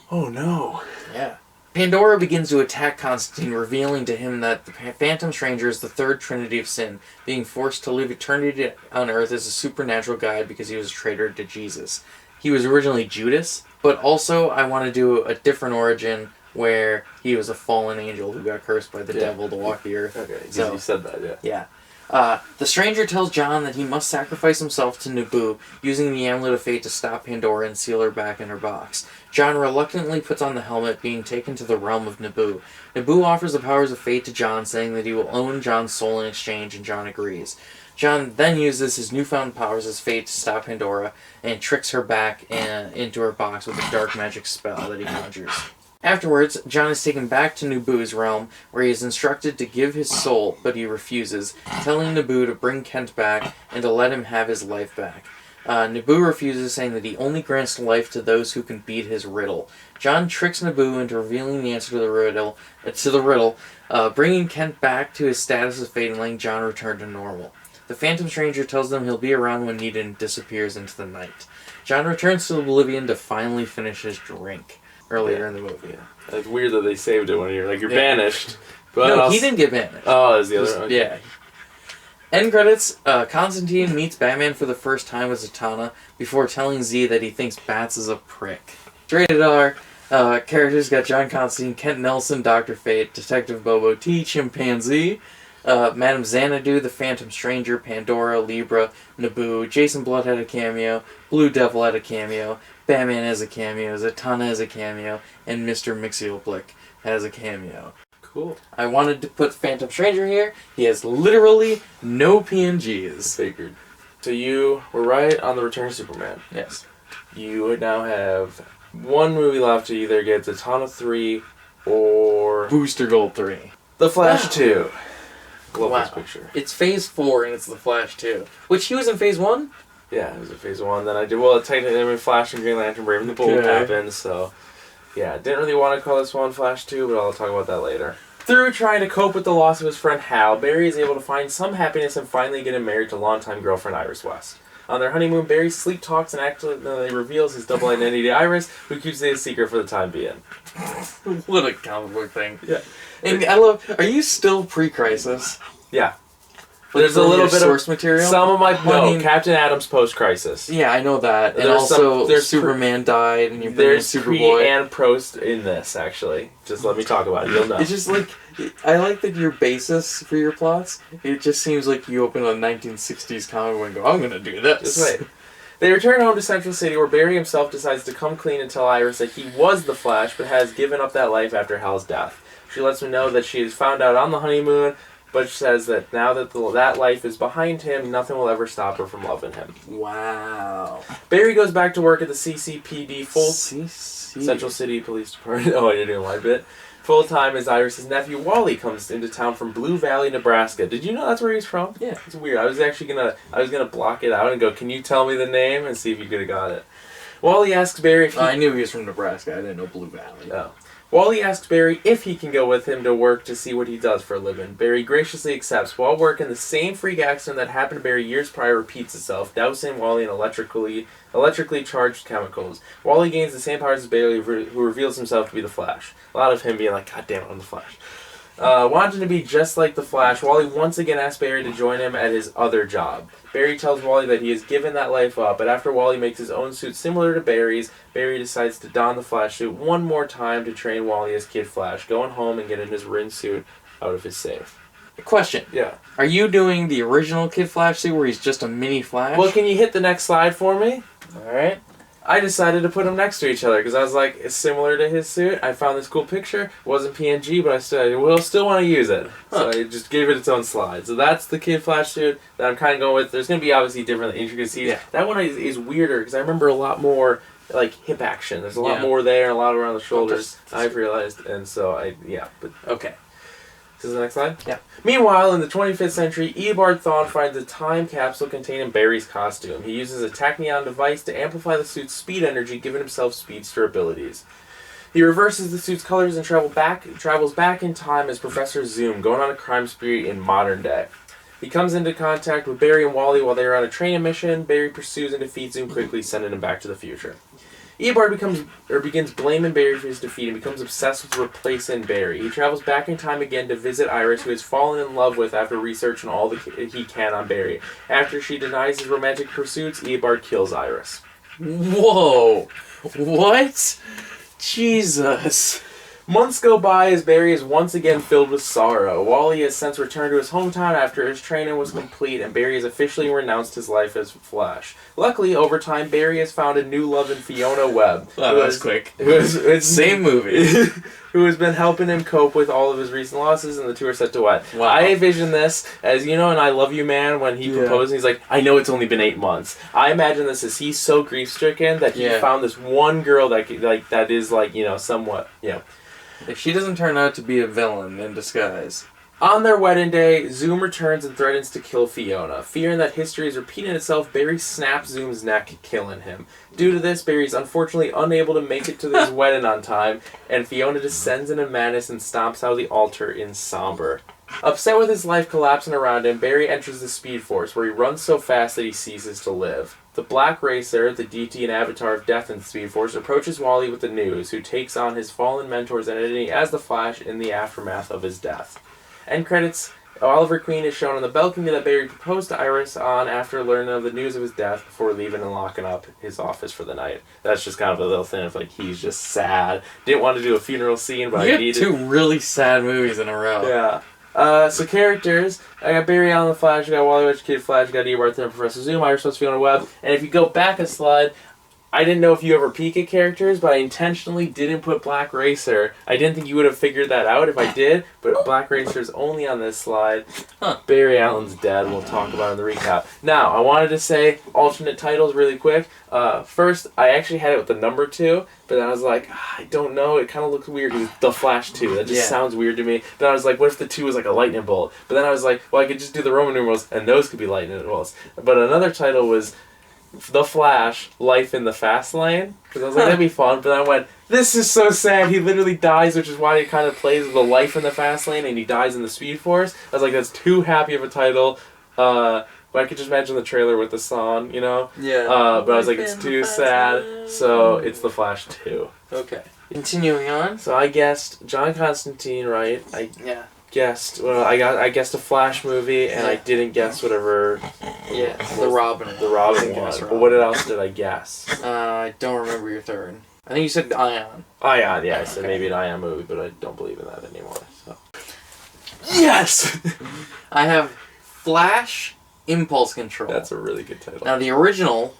[SPEAKER 2] Oh no.
[SPEAKER 1] Yeah. Pandora begins to attack Constantine, revealing to him that the Phantom Stranger is the third Trinity of Sin, being forced to live eternity on Earth as a supernatural guide because he was a traitor to Jesus. He was originally Judas, but also I want to do a different origin where he was a fallen angel who got cursed by the devil to walk the earth.
[SPEAKER 2] Okay, so you said that, yeah.
[SPEAKER 1] Yeah. The stranger tells John that he must sacrifice himself to Naboo, using the Amulet of Fate to stop Pandora and seal her back in her box. John reluctantly puts on the helmet, being taken to the realm of Naboo. Naboo offers the powers of Fate to John, saying that he will own John's soul in exchange, and John agrees. John then uses his newfound powers as Fate to stop Pandora, and tricks her back into her box with a dark magic spell that he conjures. Afterwards, John is taken back to Naboo's realm, where he is instructed to give his soul, but he refuses, telling Naboo to bring Kent back and to let him have his life back. Naboo refuses, saying that he only grants life to those who can beat his riddle. John tricks Naboo into revealing the answer to the riddle, bringing Kent back to his status of Fate and letting John return to normal. The Phantom Stranger tells them he'll be around when needed and disappears into the night. John returns to Oblivion to finally finish his drink. Earlier in the movie.
[SPEAKER 2] Yeah. It's weird that they saved it when you're banished. But
[SPEAKER 1] no, he didn't get banished.
[SPEAKER 2] Oh, is the other one? Okay.
[SPEAKER 1] Yeah. End credits, Constantine meets Batman for the first time as Zatanna before telling Z that he thinks Bats is a prick. Rated R. Characters got John Constantine, Kent Nelson, Dr. Fate, Detective Bobo T, Chimpanzee, Madame Xanadu, The Phantom Stranger, Pandora, Libra, Naboo, Jason Blood had a cameo, Blue Devil had a cameo, Batman has a cameo, Zatanna has a cameo, and Mr. Mxyzptlk has a cameo.
[SPEAKER 2] Cool.
[SPEAKER 1] I wanted to put Phantom Stranger here. He has literally no PNGs.
[SPEAKER 2] Figured. So you were right on the Return of Superman.
[SPEAKER 1] Yes.
[SPEAKER 2] You now have one movie left to either get Zatanna 3 or...
[SPEAKER 1] Booster Gold 3.
[SPEAKER 2] The Flash 2. Love
[SPEAKER 1] Wow.
[SPEAKER 2] this picture.
[SPEAKER 1] It's Phase 4 and it's The Flash 2. Which he was in Phase 1?
[SPEAKER 2] Yeah, it was a Phase 1. Then I did, technically Flash and Green Lantern Brave and the Bold happened, so... Yeah, didn't really want to call this one Flash 2, but I'll talk about that later. Through trying to cope with the loss of his friend Hal, Barry is able to find some happiness and finally getting married to longtime girlfriend Iris West. On their honeymoon, Barry sleep talks and accidentally reveals his double identity to Iris, who keeps it a secret for the time being.
[SPEAKER 1] What a comic book thing.
[SPEAKER 2] Yeah.
[SPEAKER 1] And I love... Are you still pre-Crisis?
[SPEAKER 2] Yeah.
[SPEAKER 1] There's a little bit
[SPEAKER 2] source
[SPEAKER 1] of material.
[SPEAKER 2] Some of my Captain Adams post-Crisis.
[SPEAKER 1] Yeah, I know that. And
[SPEAKER 2] There's
[SPEAKER 1] also,
[SPEAKER 2] there's
[SPEAKER 1] Superman died, and you're
[SPEAKER 2] there's
[SPEAKER 1] Superboy.
[SPEAKER 2] pre and post in this. Actually, just let me talk about it. You'll know.
[SPEAKER 1] It's just like I like that your basis for your plots. It just seems like you open a 1960s comic book and go, "I'm gonna do this."
[SPEAKER 2] Just wait. They return home to Central City, where Barry himself decides to come clean and tell Iris that he was the Flash, but has given up that life after Hal's death. She lets him know that she has found out on the honeymoon. But says that now that that life is behind him, nothing will ever stop her from loving him.
[SPEAKER 1] Wow.
[SPEAKER 2] Barry goes back to work at the CCPD
[SPEAKER 1] CC.
[SPEAKER 2] Central City Police Department. Oh, you're doing live bit? Full-time as Iris' nephew Wally comes into town from Blue Valley, Nebraska. Did you know that's where he's from?
[SPEAKER 1] Yeah.
[SPEAKER 2] It's weird. I was gonna block it out and go, can you tell me the name, and see if you could have got it. Wally asks Barry if he...
[SPEAKER 1] I knew he was from Nebraska. I didn't know Blue Valley.
[SPEAKER 2] Oh. Wally asks Barry if he can go with him to work to see what he does for a living. Barry graciously accepts. While working, the same freak accident that happened to Barry years prior repeats itself, dousing Wally in electrically charged chemicals. Wally gains the same powers as Barry, who reveals himself to be the Flash. A lot of him being like, God damn it, I'm the Flash. Wanting to be just like the Flash, Wally once again asks Barry to join him at his other job. Barry tells Wally that he has given that life up, but after Wally makes his own suit similar to Barry's, Barry decides to don the Flash suit one more time to train Wally as Kid Flash, going home and getting his rin suit out of his safe.
[SPEAKER 1] Question.
[SPEAKER 2] Yeah.
[SPEAKER 1] Are you doing the original Kid Flash suit where he's just a mini Flash?
[SPEAKER 2] Well, can you hit the next slide for me?
[SPEAKER 1] Alright.
[SPEAKER 2] I decided to put them next to each other because I was like, it's similar to his suit. I found this cool picture. It wasn't PNG, but I still want to use it. So I just gave it its own slide. So that's the Kid Flash suit that I'm kind of going with. There's going to be obviously different intricacies. Yeah. That one is weirder because I remember a lot more like hip action. There's a lot more there and a lot around the shoulders. I've realized, and so but okay. This is the next slide?
[SPEAKER 1] Yeah.
[SPEAKER 2] Meanwhile, in the 25th century, Eobard Thawne finds a time capsule containing Barry's costume. He uses a tachyon device to amplify the suit's speed energy, giving himself speedster abilities. He reverses the suit's colors and travels back in time as Professor Zoom, going on a crime spree in modern day. He comes into contact with Barry and Wally while they are on a training mission. Barry pursues and defeats Zoom quickly, sending him back to the future. Eobard begins blaming Barry for his defeat and becomes obsessed with replacing Barry. He travels back in time again to visit Iris, who has fallen in love with after researching all he can on Barry. After she denies his romantic pursuits, Eobard kills Iris.
[SPEAKER 1] Whoa! What? Jesus.
[SPEAKER 2] Months go by as Barry is once again filled with sorrow. Wally has since returned to his hometown after his training was complete, and Barry has officially renounced his life as Flash. Luckily, over time, Barry has found a new love in Fiona Webb.
[SPEAKER 1] Wow, that was quick.
[SPEAKER 2] Same movie. Who has been helping him cope with all of his recent losses, and the two are set to wed.
[SPEAKER 1] Wow.
[SPEAKER 2] I envision this as, and I Love You Man, when he proposed, and he's like, I know it's only been 8 months. I imagine this as he's so grief-stricken that he found this one girl that is somewhat,
[SPEAKER 1] If she doesn't turn out to be a villain in disguise.
[SPEAKER 2] On their wedding day, Zoom returns and threatens to kill Fiona. Fearing that history is repeating itself, Barry snaps Zoom's neck, killing him. Due to this, Barry is unfortunately unable to make it to his wedding on time, and Fiona descends into madness and stomps out of the altar in somber. Upset with his life collapsing around him, Barry enters the Speed Force, where he runs so fast that he ceases to live. The Black Racer, the DT and avatar of death in the Speed Force, approaches Wally with the news, who takes on his fallen mentor's identity as the Flash in the aftermath of his death. End credits. Oliver Queen is shown on the balcony that Barry proposed to Iris on after learning of the news of his death before leaving and locking up his office for the night. That's just kind of a little thing of he's just sad. Didn't want to do a funeral scene, but I needed...
[SPEAKER 1] 2 really sad movies in a row.
[SPEAKER 2] Yeah. So characters, I got Barry Allen the Flash, I got Wally Witch, Kid Flash, I got Eobard Thawne, Professor Zoom, Iris West, Fiona Webb, and if you go back a slide, I didn't know if you ever peek at characters, but I intentionally didn't put Black Racer. I didn't think you would have figured that out if I did, but Black Racer's only on this slide. Barry Allen's dead, we'll talk about it in the recap. Now, I wanted to say alternate titles really quick. First, I actually had it with the number 2, but then I was like, I don't know, it kind of looks weird because The Flash 2. That just sounds weird to me. Then I was like, what if the 2 was like a lightning bolt? But then I was like, well, I could just do the Roman numerals, and those could be lightning bolts. But another title was The Flash, Life in the Fast Lane. Because I was like, that'd be fun. But then I went, this is so sad. He literally dies, which is why it kind of plays with the Life in the Fast Lane, and he dies in the Speed Force. I was like, that's too happy of a title. But I could just imagine the trailer with the song,
[SPEAKER 1] Yeah.
[SPEAKER 2] But I was like, it's too sad. So it's The Flash 2.
[SPEAKER 1] Okay. Continuing on.
[SPEAKER 2] So I guessed John Constantine, right? I guessed a Flash movie, and I didn't guess whatever.
[SPEAKER 1] Yeah, the Robin
[SPEAKER 2] one. But what else did I guess?
[SPEAKER 1] I don't remember your third. I think you said Ion.
[SPEAKER 2] Ion, yeah. I said maybe an Ion movie, but I don't believe in that anymore. So. Yes!
[SPEAKER 1] I have Flash Impulse Control.
[SPEAKER 2] That's a really good title.
[SPEAKER 1] Now, the original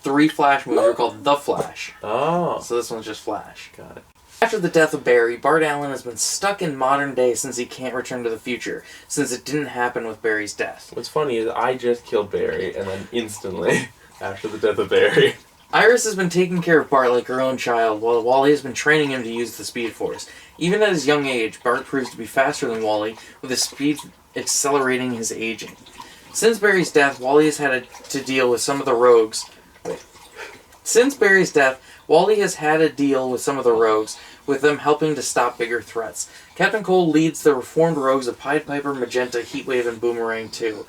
[SPEAKER 1] 3 Flash movies were called The Flash.
[SPEAKER 2] Oh.
[SPEAKER 1] So this one's just Flash.
[SPEAKER 2] Got it.
[SPEAKER 1] After the death of Barry, Bart Allen has been stuck in modern day since he can't return to the future, since it didn't happen with Barry's death.
[SPEAKER 2] What's funny is I just killed Barry, and then instantly, after the death of Barry,
[SPEAKER 1] Iris has been taking care of Bart like her own child, while Wally has been training him to use the Speed Force. Even at his young age, Bart proves to be faster than Wally, with his speed accelerating his aging. Since Barry's death, Wally has had to deal with some of the rogues. Since Barry's death, Wally has had a deal with some of the rogues, with them helping to stop bigger threats. Captain Cold leads the reformed rogues of Pied Piper, Magenta, Heatwave, and Boomerang 2.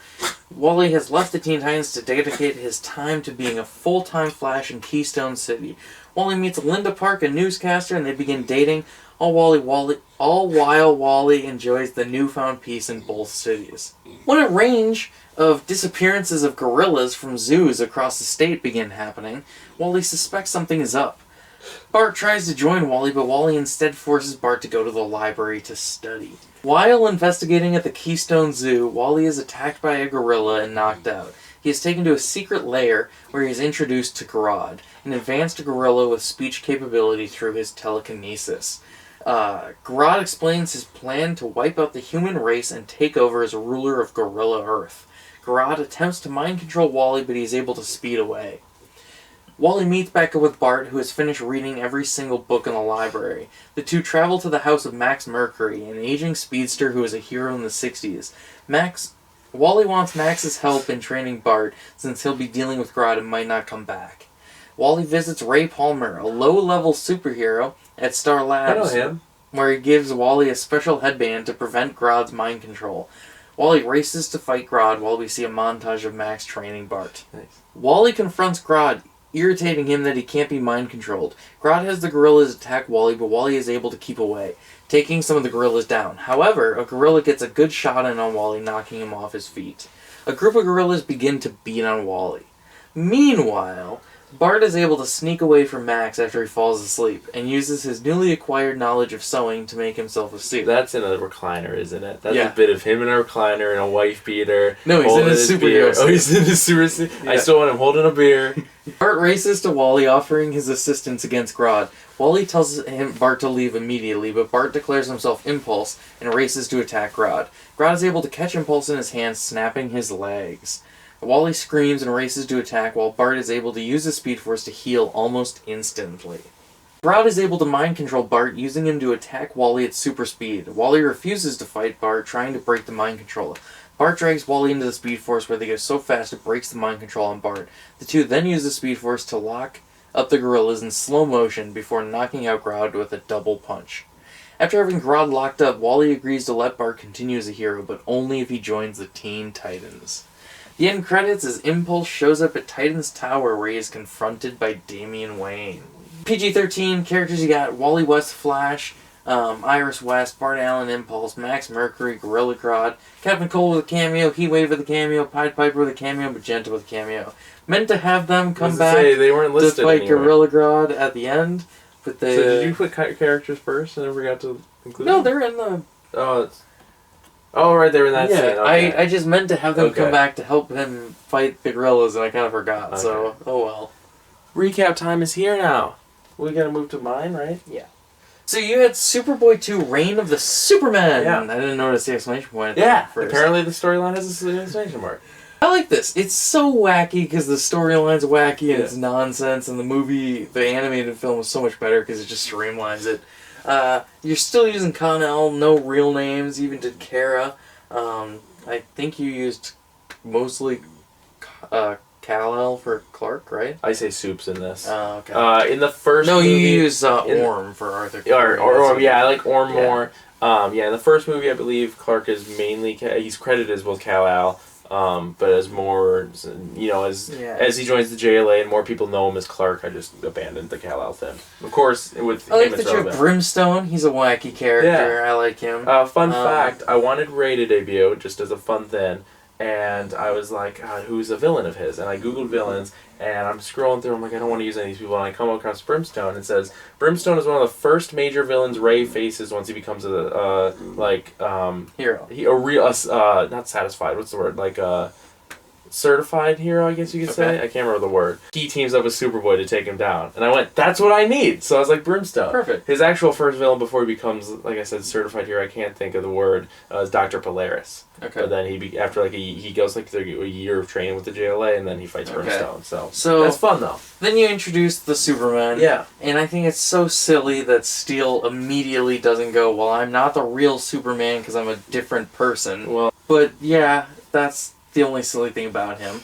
[SPEAKER 1] Wally has left the Teen Titans to dedicate his time to being a full-time Flash in Keystone City. Wally meets Linda Park, a newscaster, and they begin dating, all while Wally enjoys the newfound peace in both cities. When a range of disappearances of gorillas from zoos across the state begin happening, Wally suspects something is up. Bart tries to join Wally, but Wally instead forces Bart to go to the library to study. While investigating at the Keystone Zoo, Wally is attacked by a gorilla and knocked out. He is taken to a secret lair where he is introduced to Grodd, an advanced gorilla with speech capability through his telekinesis. Grodd explains his plan to wipe out the human race and take over as ruler of Gorilla Earth. Grodd attempts to mind control Wally, but he is able to speed away. Wally meets back up with Bart, who has finished reading every single book in the library. The two travel to the house of Max Mercury, an aging speedster who is a hero in the 60s. Wally wants Max's help in training Bart, since he'll be dealing with Grodd and might not come back. Wally visits Ray Palmer, a low-level superhero, at Star Labs,
[SPEAKER 2] I know him.
[SPEAKER 1] where he gives Wally a special headband to prevent Grodd's mind control. Wally races to fight Grodd while we see a montage of Max training Bart.
[SPEAKER 2] Nice.
[SPEAKER 1] Wally confronts Grodd, irritating him that he can't be mind controlled. Grodd has the gorillas attack Wally, but Wally is able to keep away, taking some of the gorillas down. However, a gorilla gets a good shot in on Wally, knocking him off his feet. A group of gorillas begin to beat on Wally. Meanwhile, Bart is able to sneak away from Max after he falls asleep, and uses his newly acquired knowledge of sewing to make himself a suit.
[SPEAKER 2] That's in a recliner, isn't it? That's
[SPEAKER 1] Yeah.
[SPEAKER 2] a bit of him in a recliner and a wife beater.
[SPEAKER 1] No, he's in his superhero suit.
[SPEAKER 2] Oh, he's in his super suit.
[SPEAKER 1] Yeah.
[SPEAKER 2] I still want him holding a beer.
[SPEAKER 1] Bart races to Wally, offering his assistance against Grodd. Wally tells Bart to leave immediately, but Bart declares himself Impulse and races to attack Grodd. Grodd is able to catch Impulse in his hands, snapping his legs. Wally screams and races to attack, while Bart is able to use his Speed Force to heal almost instantly. Grodd is able to mind control Bart, using him to attack Wally at super speed. Wally refuses to fight Bart, trying to break the mind control. Bart drags Wally into the Speed Force, where they go so fast it breaks the mind control on Bart. The two then use the Speed Force to lock up the gorillas in slow motion before knocking out Grodd with a double punch. After having Grodd locked up, Wally agrees to let Bart continue as a hero, but only if he joins the Teen Titans. The end credits as Impulse shows up at Titan's Tower, where he is confronted by Damian Wayne. PG-13 characters, you got Wally West Flash, Iris West, Bart Allen Impulse, Max Mercury, Gorilla Grodd, Captain Cold with a cameo, Heatwave with a cameo, Pied Piper with a cameo, Magenta with a cameo. Meant to have them come back
[SPEAKER 2] they weren't
[SPEAKER 1] to
[SPEAKER 2] listed
[SPEAKER 1] fight
[SPEAKER 2] anywhere.
[SPEAKER 1] Gorilla Grodd at the end, but they...
[SPEAKER 2] So did you put characters first and then forgot to include
[SPEAKER 1] No,
[SPEAKER 2] them?
[SPEAKER 1] they're in the...
[SPEAKER 2] Right, they were in that
[SPEAKER 1] yeah,
[SPEAKER 2] scene. Okay.
[SPEAKER 1] I just meant to have them
[SPEAKER 2] Okay.
[SPEAKER 1] come back to help him fight the gorillas, and I kind of forgot, so, oh well.
[SPEAKER 2] Recap time is here now. We gotta move to mine, right?
[SPEAKER 1] So you had Superboy 2, Reign of the Supermen!
[SPEAKER 2] Yeah.
[SPEAKER 1] I didn't notice the exclamation point at
[SPEAKER 2] Yeah,
[SPEAKER 1] the first.
[SPEAKER 2] apparently the storyline has an exclamation mark.
[SPEAKER 1] I like this. It's so wacky because the storyline's wacky and
[SPEAKER 2] Yeah.
[SPEAKER 1] it's nonsense, and the animated film is so much better because it just streamlines it. You're still using Connell, no real names, even did Kara. I think you used mostly Kal-El for Clark, right?
[SPEAKER 2] I say soups in this.
[SPEAKER 1] Oh, okay.
[SPEAKER 2] In the first
[SPEAKER 1] No,
[SPEAKER 2] movie...
[SPEAKER 1] you use Orm for Arthur.
[SPEAKER 2] Or yeah, I like Orm
[SPEAKER 1] Yeah.
[SPEAKER 2] more. In the first movie, I believe Clark is mainly... he's credited as both Kal-El, but as more... as he joins the JLA and more people know him as Clark, I just abandoned the Kal-El thing. Of course, with
[SPEAKER 1] I like
[SPEAKER 2] him it's
[SPEAKER 1] that you have
[SPEAKER 2] relevant.
[SPEAKER 1] Brimstone. He's a wacky character.
[SPEAKER 2] Yeah.
[SPEAKER 1] I like him.
[SPEAKER 2] Fun fact, I wanted Ray to debut just as a fun thing, and I was like, who's a villain of his? And I googled villains, and I'm scrolling through, I'm like, I don't want to use any of these people, and I come across Brimstone, and it says, Brimstone is one of the first major villains Ray faces once he becomes
[SPEAKER 1] Hero.
[SPEAKER 2] not satisfied, what's the word, certified hero, I guess you could say.
[SPEAKER 1] Okay.
[SPEAKER 2] I can't remember the word. He teams up with Superboy to take him down. And I went, that's what I need! So I was like, Brimstone.
[SPEAKER 1] Perfect.
[SPEAKER 2] His actual first villain before he becomes, like I said, certified hero, I can't think of the word, is Dr. Polaris.
[SPEAKER 1] Okay.
[SPEAKER 2] But then after like he goes like through a year of training with the JLA, and then he fights Brimstone. So that's fun though.
[SPEAKER 1] Then you introduce the Superman.
[SPEAKER 2] Yeah.
[SPEAKER 1] And I think it's so silly that Steel immediately doesn't go, well, I'm not the real Superman because I'm a different person.
[SPEAKER 2] Well,
[SPEAKER 1] But yeah, that's the only silly thing about him.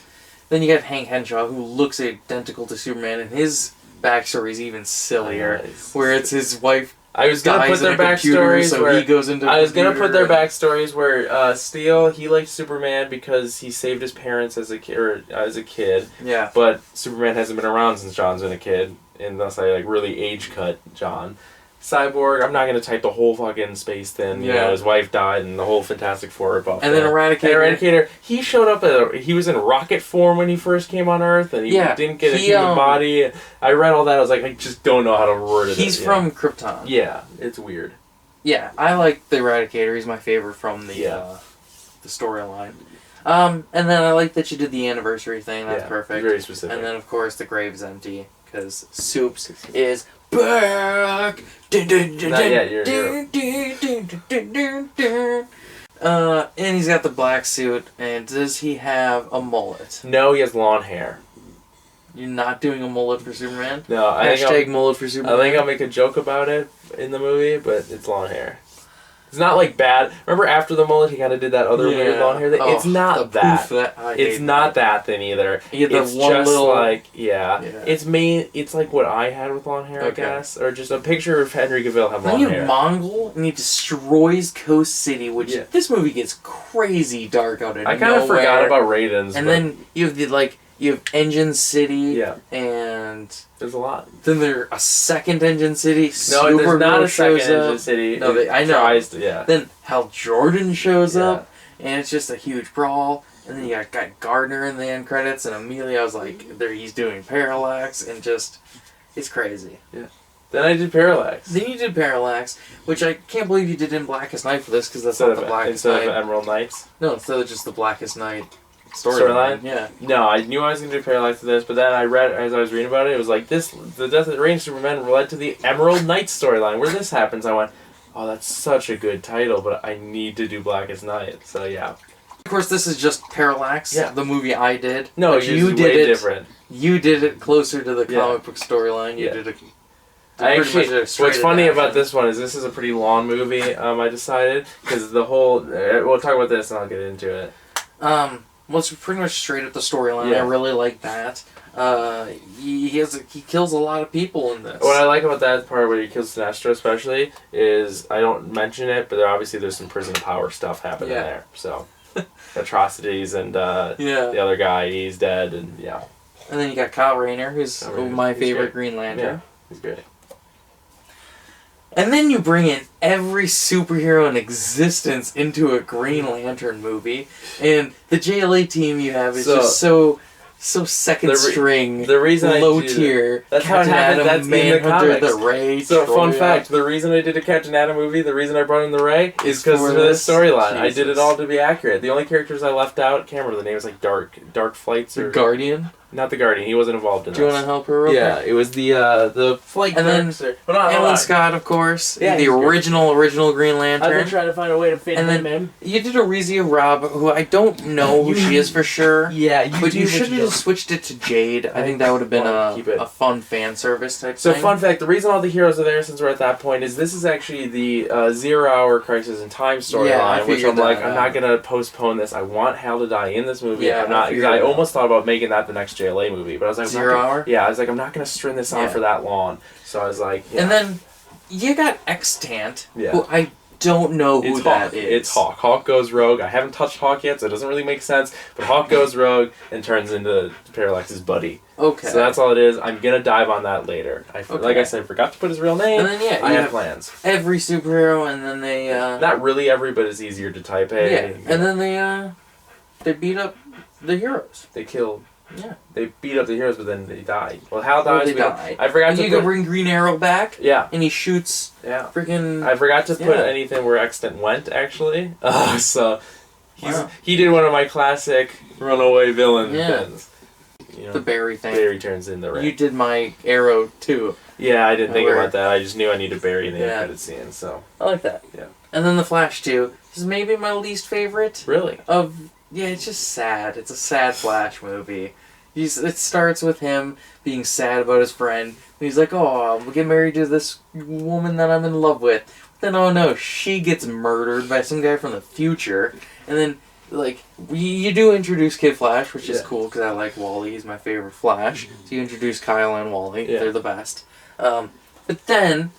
[SPEAKER 1] Then you got Hank Henshaw, who looks identical to Superman, and his backstory is even sillier, where it's his wife.
[SPEAKER 2] I was gonna put their backstories
[SPEAKER 1] so
[SPEAKER 2] where
[SPEAKER 1] he goes into.
[SPEAKER 2] I was gonna put their backstories where Steel, he liked Superman because he saved his parents as a kid.
[SPEAKER 1] Yeah.
[SPEAKER 2] But Superman hasn't been around since John's been a kid, unless I like really age cut John. Cyborg, I'm not gonna type the whole fucking space thin. You know, his wife died and the whole Fantastic Four ripoff.
[SPEAKER 1] And then Eradicator.
[SPEAKER 2] He showed up he was in rocket form when he first came on Earth, and he didn't get a human body. I read all that. I was like, I just don't know how to word it.
[SPEAKER 1] He's from Krypton.
[SPEAKER 2] Yeah, it's weird.
[SPEAKER 1] Yeah, I like the Eradicator. He's my favorite from the storyline. And then I like that you did the anniversary thing. That's perfect.
[SPEAKER 2] Very specific.
[SPEAKER 1] And then of course the grave's empty because Soups is back. Dun, dun, dun,
[SPEAKER 2] Not yet,
[SPEAKER 1] dun, dun, dun, dun, dun, dun. And he's got the black suit. And does he have a mullet?
[SPEAKER 2] No, he has long hair.
[SPEAKER 1] You're not doing a mullet for Superman?
[SPEAKER 2] No,
[SPEAKER 1] Hashtag mullet for Superman.
[SPEAKER 2] I think I'll make a joke about it in the movie, but it's long hair. It's not like bad. Remember after the mullet, he kind of did that other weird long hair thing? It's not that. It's not that thing either. It's just like, it's like what I had with long hair, I guess. Or just a picture of Henry Cavill have long hair.
[SPEAKER 1] Then you Mongol, and he destroys Coast City, which this movie gets crazy dark out of nowhere.
[SPEAKER 2] I kind of forgot about Raidens.
[SPEAKER 1] And then you have you have Engine City,
[SPEAKER 2] and there's a lot.
[SPEAKER 1] Then there's a second Engine City.
[SPEAKER 2] No, there's not a second Engine City.
[SPEAKER 1] No, I know.
[SPEAKER 2] Then
[SPEAKER 1] Hal Jordan shows up, and it's just a huge brawl. And then you got Gardner in the end credits, and immediately I was like, he's doing Parallax, and just, it's crazy.
[SPEAKER 2] Yeah. Then I did Parallax.
[SPEAKER 1] Then you did Parallax, which I can't believe you did in Blackest Night for this, because that's not the Blackest Night.
[SPEAKER 2] Instead of Emerald Knights?
[SPEAKER 1] No, instead of just the Blackest Night.
[SPEAKER 2] Storyline?
[SPEAKER 1] Yeah.
[SPEAKER 2] No, I knew I was going to do Parallax for this, but then I read, as I was reading about it, it was like, the death of the reign of Superman led to the Emerald Knights storyline, where this happens. I went, oh, that's such a good title, but I need to do Blackest Night, so yeah.
[SPEAKER 1] Of course, this is just Parallax, the movie I did.
[SPEAKER 2] No, you did it different.
[SPEAKER 1] You did it closer to the comic book storyline. You did it.
[SPEAKER 2] What's funny about this one is this is a pretty long movie, I decided, because the whole, we'll talk about this and I'll get into it.
[SPEAKER 1] Well, it's pretty much straight up the storyline. I really like that. He kills a lot of people in this.
[SPEAKER 2] What I like about that part where he kills Sinestro especially is, I don't mention it, but there's some prison power stuff happening there. So, atrocities and the other guy, he's dead, and
[SPEAKER 1] And then you got Kyle Rayner, who's my favorite Green Lantern.
[SPEAKER 2] Yeah, he's great.
[SPEAKER 1] And then you bring in every superhero in existence into a Green Lantern movie, and the JLA team you have is just so second string,
[SPEAKER 2] the reason
[SPEAKER 1] low tier.
[SPEAKER 2] That's how it happened. That's
[SPEAKER 1] Manhunter,
[SPEAKER 2] in the comics.
[SPEAKER 1] the Ray.
[SPEAKER 2] So fun fact: the reason I did a Captain Atom movie, the reason I brought in the Ray, is because of this storyline. I did it all to be accurate. The only characters I left out, can't remember the name. Was like Dark Flights or
[SPEAKER 1] the Guardian.
[SPEAKER 2] Not the Guardian. He wasn't involved in.
[SPEAKER 1] Do you want to help her? Real quick?
[SPEAKER 2] It was the flight.
[SPEAKER 1] And then Alan Scott, of course, the original Green Lantern.
[SPEAKER 3] I've been trying to find a way to fit him in.
[SPEAKER 1] You did Arizia Robb, who I don't know who she is for sure. But you should have just switched it to Jade. I think that would have been a fun fan service type thing.
[SPEAKER 2] So fun fact: the reason all the heroes are there, since we're at that point, is this is actually the 0 Hour Crisis in Time storyline, which I'm like, I'm not gonna postpone this. I want Hal to die in this movie. I'm not. I almost thought about making that the next JLA movie, but I was like,
[SPEAKER 1] 0 Hour?
[SPEAKER 2] Yeah, I was like, I'm not going to string this on for that long. So I was like,
[SPEAKER 1] And then you got Extant, who I don't know who that is.
[SPEAKER 2] It's Hawk. Hawk goes rogue. I haven't touched Hawk yet, so it doesn't really make sense. But Hawk goes rogue and turns into Parallax's buddy.
[SPEAKER 1] Okay.
[SPEAKER 2] So that's all it is. I'm going to dive on that later. Like I said, I forgot to put his real name.
[SPEAKER 1] And then,
[SPEAKER 2] I have plans.
[SPEAKER 1] Every superhero, and then they...
[SPEAKER 2] Not really every, but it's easier to type.
[SPEAKER 1] And then they beat up the heroes.
[SPEAKER 2] They killed...
[SPEAKER 1] Yeah.
[SPEAKER 2] They beat up the heroes, but then they died. Well, Hal dies.
[SPEAKER 1] They die.
[SPEAKER 2] I forgot to
[SPEAKER 1] go bring Green Arrow back.
[SPEAKER 2] Yeah.
[SPEAKER 1] And he shoots.
[SPEAKER 2] Yeah.
[SPEAKER 1] Freaking.
[SPEAKER 2] I forgot to put anything where Extant went, actually. So He did one of my classic runaway villain
[SPEAKER 1] Yeah.
[SPEAKER 2] things. You know,
[SPEAKER 1] The Barry thing.
[SPEAKER 2] Barry turns in the ring.
[SPEAKER 1] You did my Arrow too.
[SPEAKER 2] Yeah, I didn't think
[SPEAKER 1] Where-
[SPEAKER 2] about that. I just knew I needed Barry in the
[SPEAKER 1] Yeah.
[SPEAKER 2] end credit scene. So
[SPEAKER 1] I like that.
[SPEAKER 2] Yeah.
[SPEAKER 1] And then the Flash 2 is maybe my least favorite
[SPEAKER 2] really,
[SPEAKER 1] it's just sad. It's a sad Flash movie. It starts with him being sad about his friend. And he's like, oh, I'll get married to this woman that I'm in love with. Then, oh no, she gets murdered by some guy from the future. And then, like, you do introduce Kid Flash, which is cool because I like Wally. He's my favorite Flash. So you introduce Kyle and Wally.
[SPEAKER 2] Yeah.
[SPEAKER 1] They're the best. But then...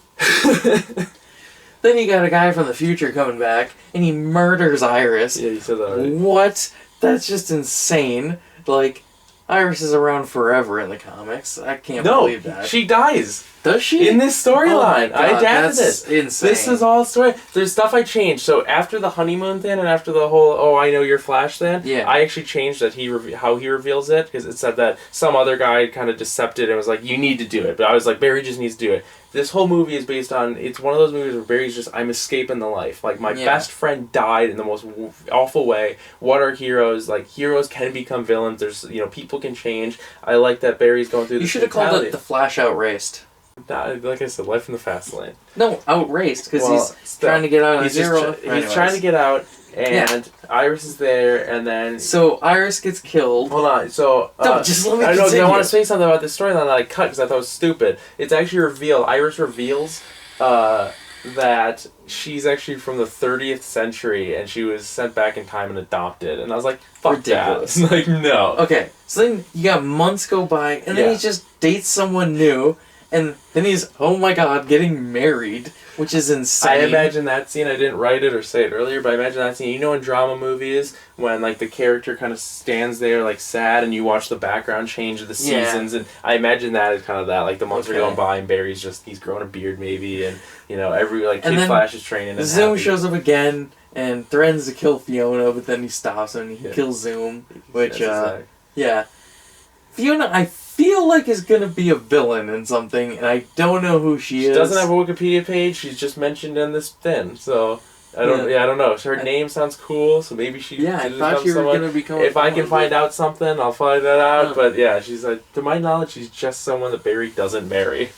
[SPEAKER 1] Then you got a guy from the future coming back, and he murders Iris.
[SPEAKER 2] yeah, you said that already.
[SPEAKER 1] What? That's just insane. Like, Iris is around forever in the comics. I can't believe that.
[SPEAKER 2] She dies
[SPEAKER 1] Does she?
[SPEAKER 2] in this
[SPEAKER 1] Oh my
[SPEAKER 2] storyline.
[SPEAKER 1] God,
[SPEAKER 2] I adapted
[SPEAKER 1] that's
[SPEAKER 2] it.
[SPEAKER 1] insane.
[SPEAKER 2] This is all story. There's stuff I changed. So after the honeymoon thing and after the whole "oh, I know you're Flash" thing,
[SPEAKER 1] Yeah.
[SPEAKER 2] I actually changed that how he reveals it because it said that some other guy kind of decepted and was like, "you need to do it," but I was like, "Barry just needs to do it." This whole movie is based on, it's one of those movies where Barry's just, I'm escaping the life. Like, my best friend died in the most awful way. What are heroes? Like, heroes can become villains. There's, people can change. I like that Barry's going through this.
[SPEAKER 1] You should have called it The Flash Outraced.
[SPEAKER 2] Like I said, life in the fast lane.
[SPEAKER 1] No, Outraced, because
[SPEAKER 2] Well,
[SPEAKER 1] he's trying to get out of
[SPEAKER 2] He's
[SPEAKER 1] Zero.
[SPEAKER 2] he's trying to get out, and Iris is there, and then...
[SPEAKER 1] So, Iris gets killed.
[SPEAKER 2] Hold on, so...
[SPEAKER 1] No, just let me
[SPEAKER 2] I know, 'cause I
[SPEAKER 1] continue.
[SPEAKER 2] want to say something about this storyline that I cut because I thought it was stupid. It's actually revealed, Iris reveals that she's actually from the 30th century, and she was sent back in time and adopted. And I was like, fuck
[SPEAKER 1] Ridiculous.
[SPEAKER 2] that. Like, no.
[SPEAKER 1] Okay, so then you got months go by, and then he just dates someone new, and then he's, oh my god, getting married, which is insane.
[SPEAKER 2] I imagine that scene, I didn't write it or say it earlier, but I imagine that scene, in drama movies, when, like, the character kind of stands there, like, sad, and you watch the background change of the seasons, and I imagine that is kind of that, like, the months are going by, and Barry's just, he's growing a beard, maybe, and, Kid Flash is training, and
[SPEAKER 1] Zoom shows up again, and threatens to kill Fiona, but then he stops him, and he kills Zoom, which, yeah. Fiona, I feel like is gonna be a villain in something, and I don't know who she is.
[SPEAKER 2] She doesn't have a Wikipedia page. She's just mentioned in this thing, so I don't. Yeah, I don't know. So her name sounds cool, so maybe she.
[SPEAKER 1] Yeah, I thought you were gonna become.
[SPEAKER 2] If I can find out something, I'll find that out. But yeah, she's like, to my knowledge, she's just someone that Barry doesn't marry.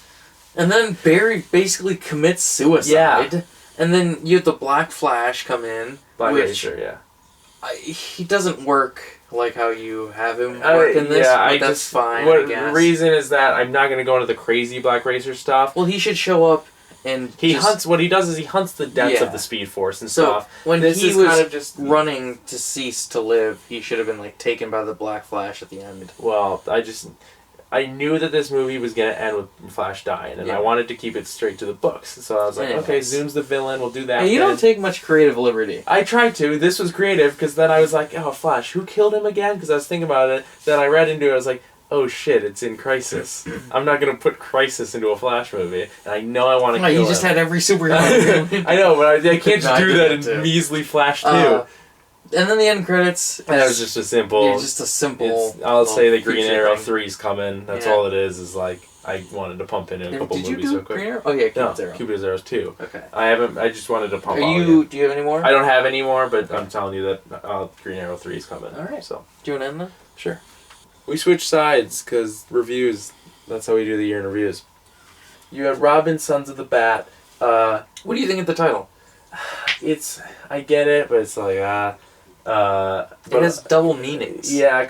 [SPEAKER 1] And then Barry basically commits suicide. Yeah. And then you have the Black Flash come in.
[SPEAKER 2] Black Racer, yeah.
[SPEAKER 1] He doesn't work like how you have him work in this, but that's fine, I guess.
[SPEAKER 2] The reason is that I'm not going to go into the crazy Black Racer stuff.
[SPEAKER 1] Well, he should show up and
[SPEAKER 2] what he does is he hunts the deaths of the Speed Force and stuff.
[SPEAKER 1] When
[SPEAKER 2] this
[SPEAKER 1] he
[SPEAKER 2] is
[SPEAKER 1] was
[SPEAKER 2] kind of just
[SPEAKER 1] running to cease to live, he should have been, like, taken by the Black Flash at the end.
[SPEAKER 2] Well, I knew that this movie was going to end with Flash dying, and I wanted to keep it straight to the books. So I was like, okay, Zoom's the villain, we'll do that.
[SPEAKER 1] And you don't take much creative liberty.
[SPEAKER 2] I tried to. This was creative, because then I was like, oh, Flash, who killed him again? Because I was thinking about it. Then I read into it, I was like, oh shit, it's in Crisis. I'm not going to put Crisis into a Flash movie, and I know I want to kill him.
[SPEAKER 1] You just had every superhero.
[SPEAKER 2] I know, but I can't just do that in measly Flash 2.
[SPEAKER 1] And then the end credits.
[SPEAKER 2] That was just a simple.
[SPEAKER 1] Yeah, just a simple.
[SPEAKER 2] I'll say the Green Arrow 3's coming. That's all it is. Is like I wanted to pump in a couple movies real quick.
[SPEAKER 1] Green Arrow? Oh yeah, Cupid Zero.
[SPEAKER 2] Cupid Zero's 2.
[SPEAKER 1] Okay.
[SPEAKER 2] I haven't. I just wanted to pump.
[SPEAKER 1] Do you have any more?
[SPEAKER 2] I don't have any more, but I'm telling you that Green Arrow 3's coming.
[SPEAKER 1] All right.
[SPEAKER 2] So.
[SPEAKER 1] Do you want to end that?
[SPEAKER 2] Sure. We switched sides because reviews. That's how we do the year in reviews. You have Robin, Sons of the Bat.
[SPEAKER 1] What do you think of the title?
[SPEAKER 2] I get it, but it's like
[SPEAKER 1] it has double meanings.
[SPEAKER 2] Yeah,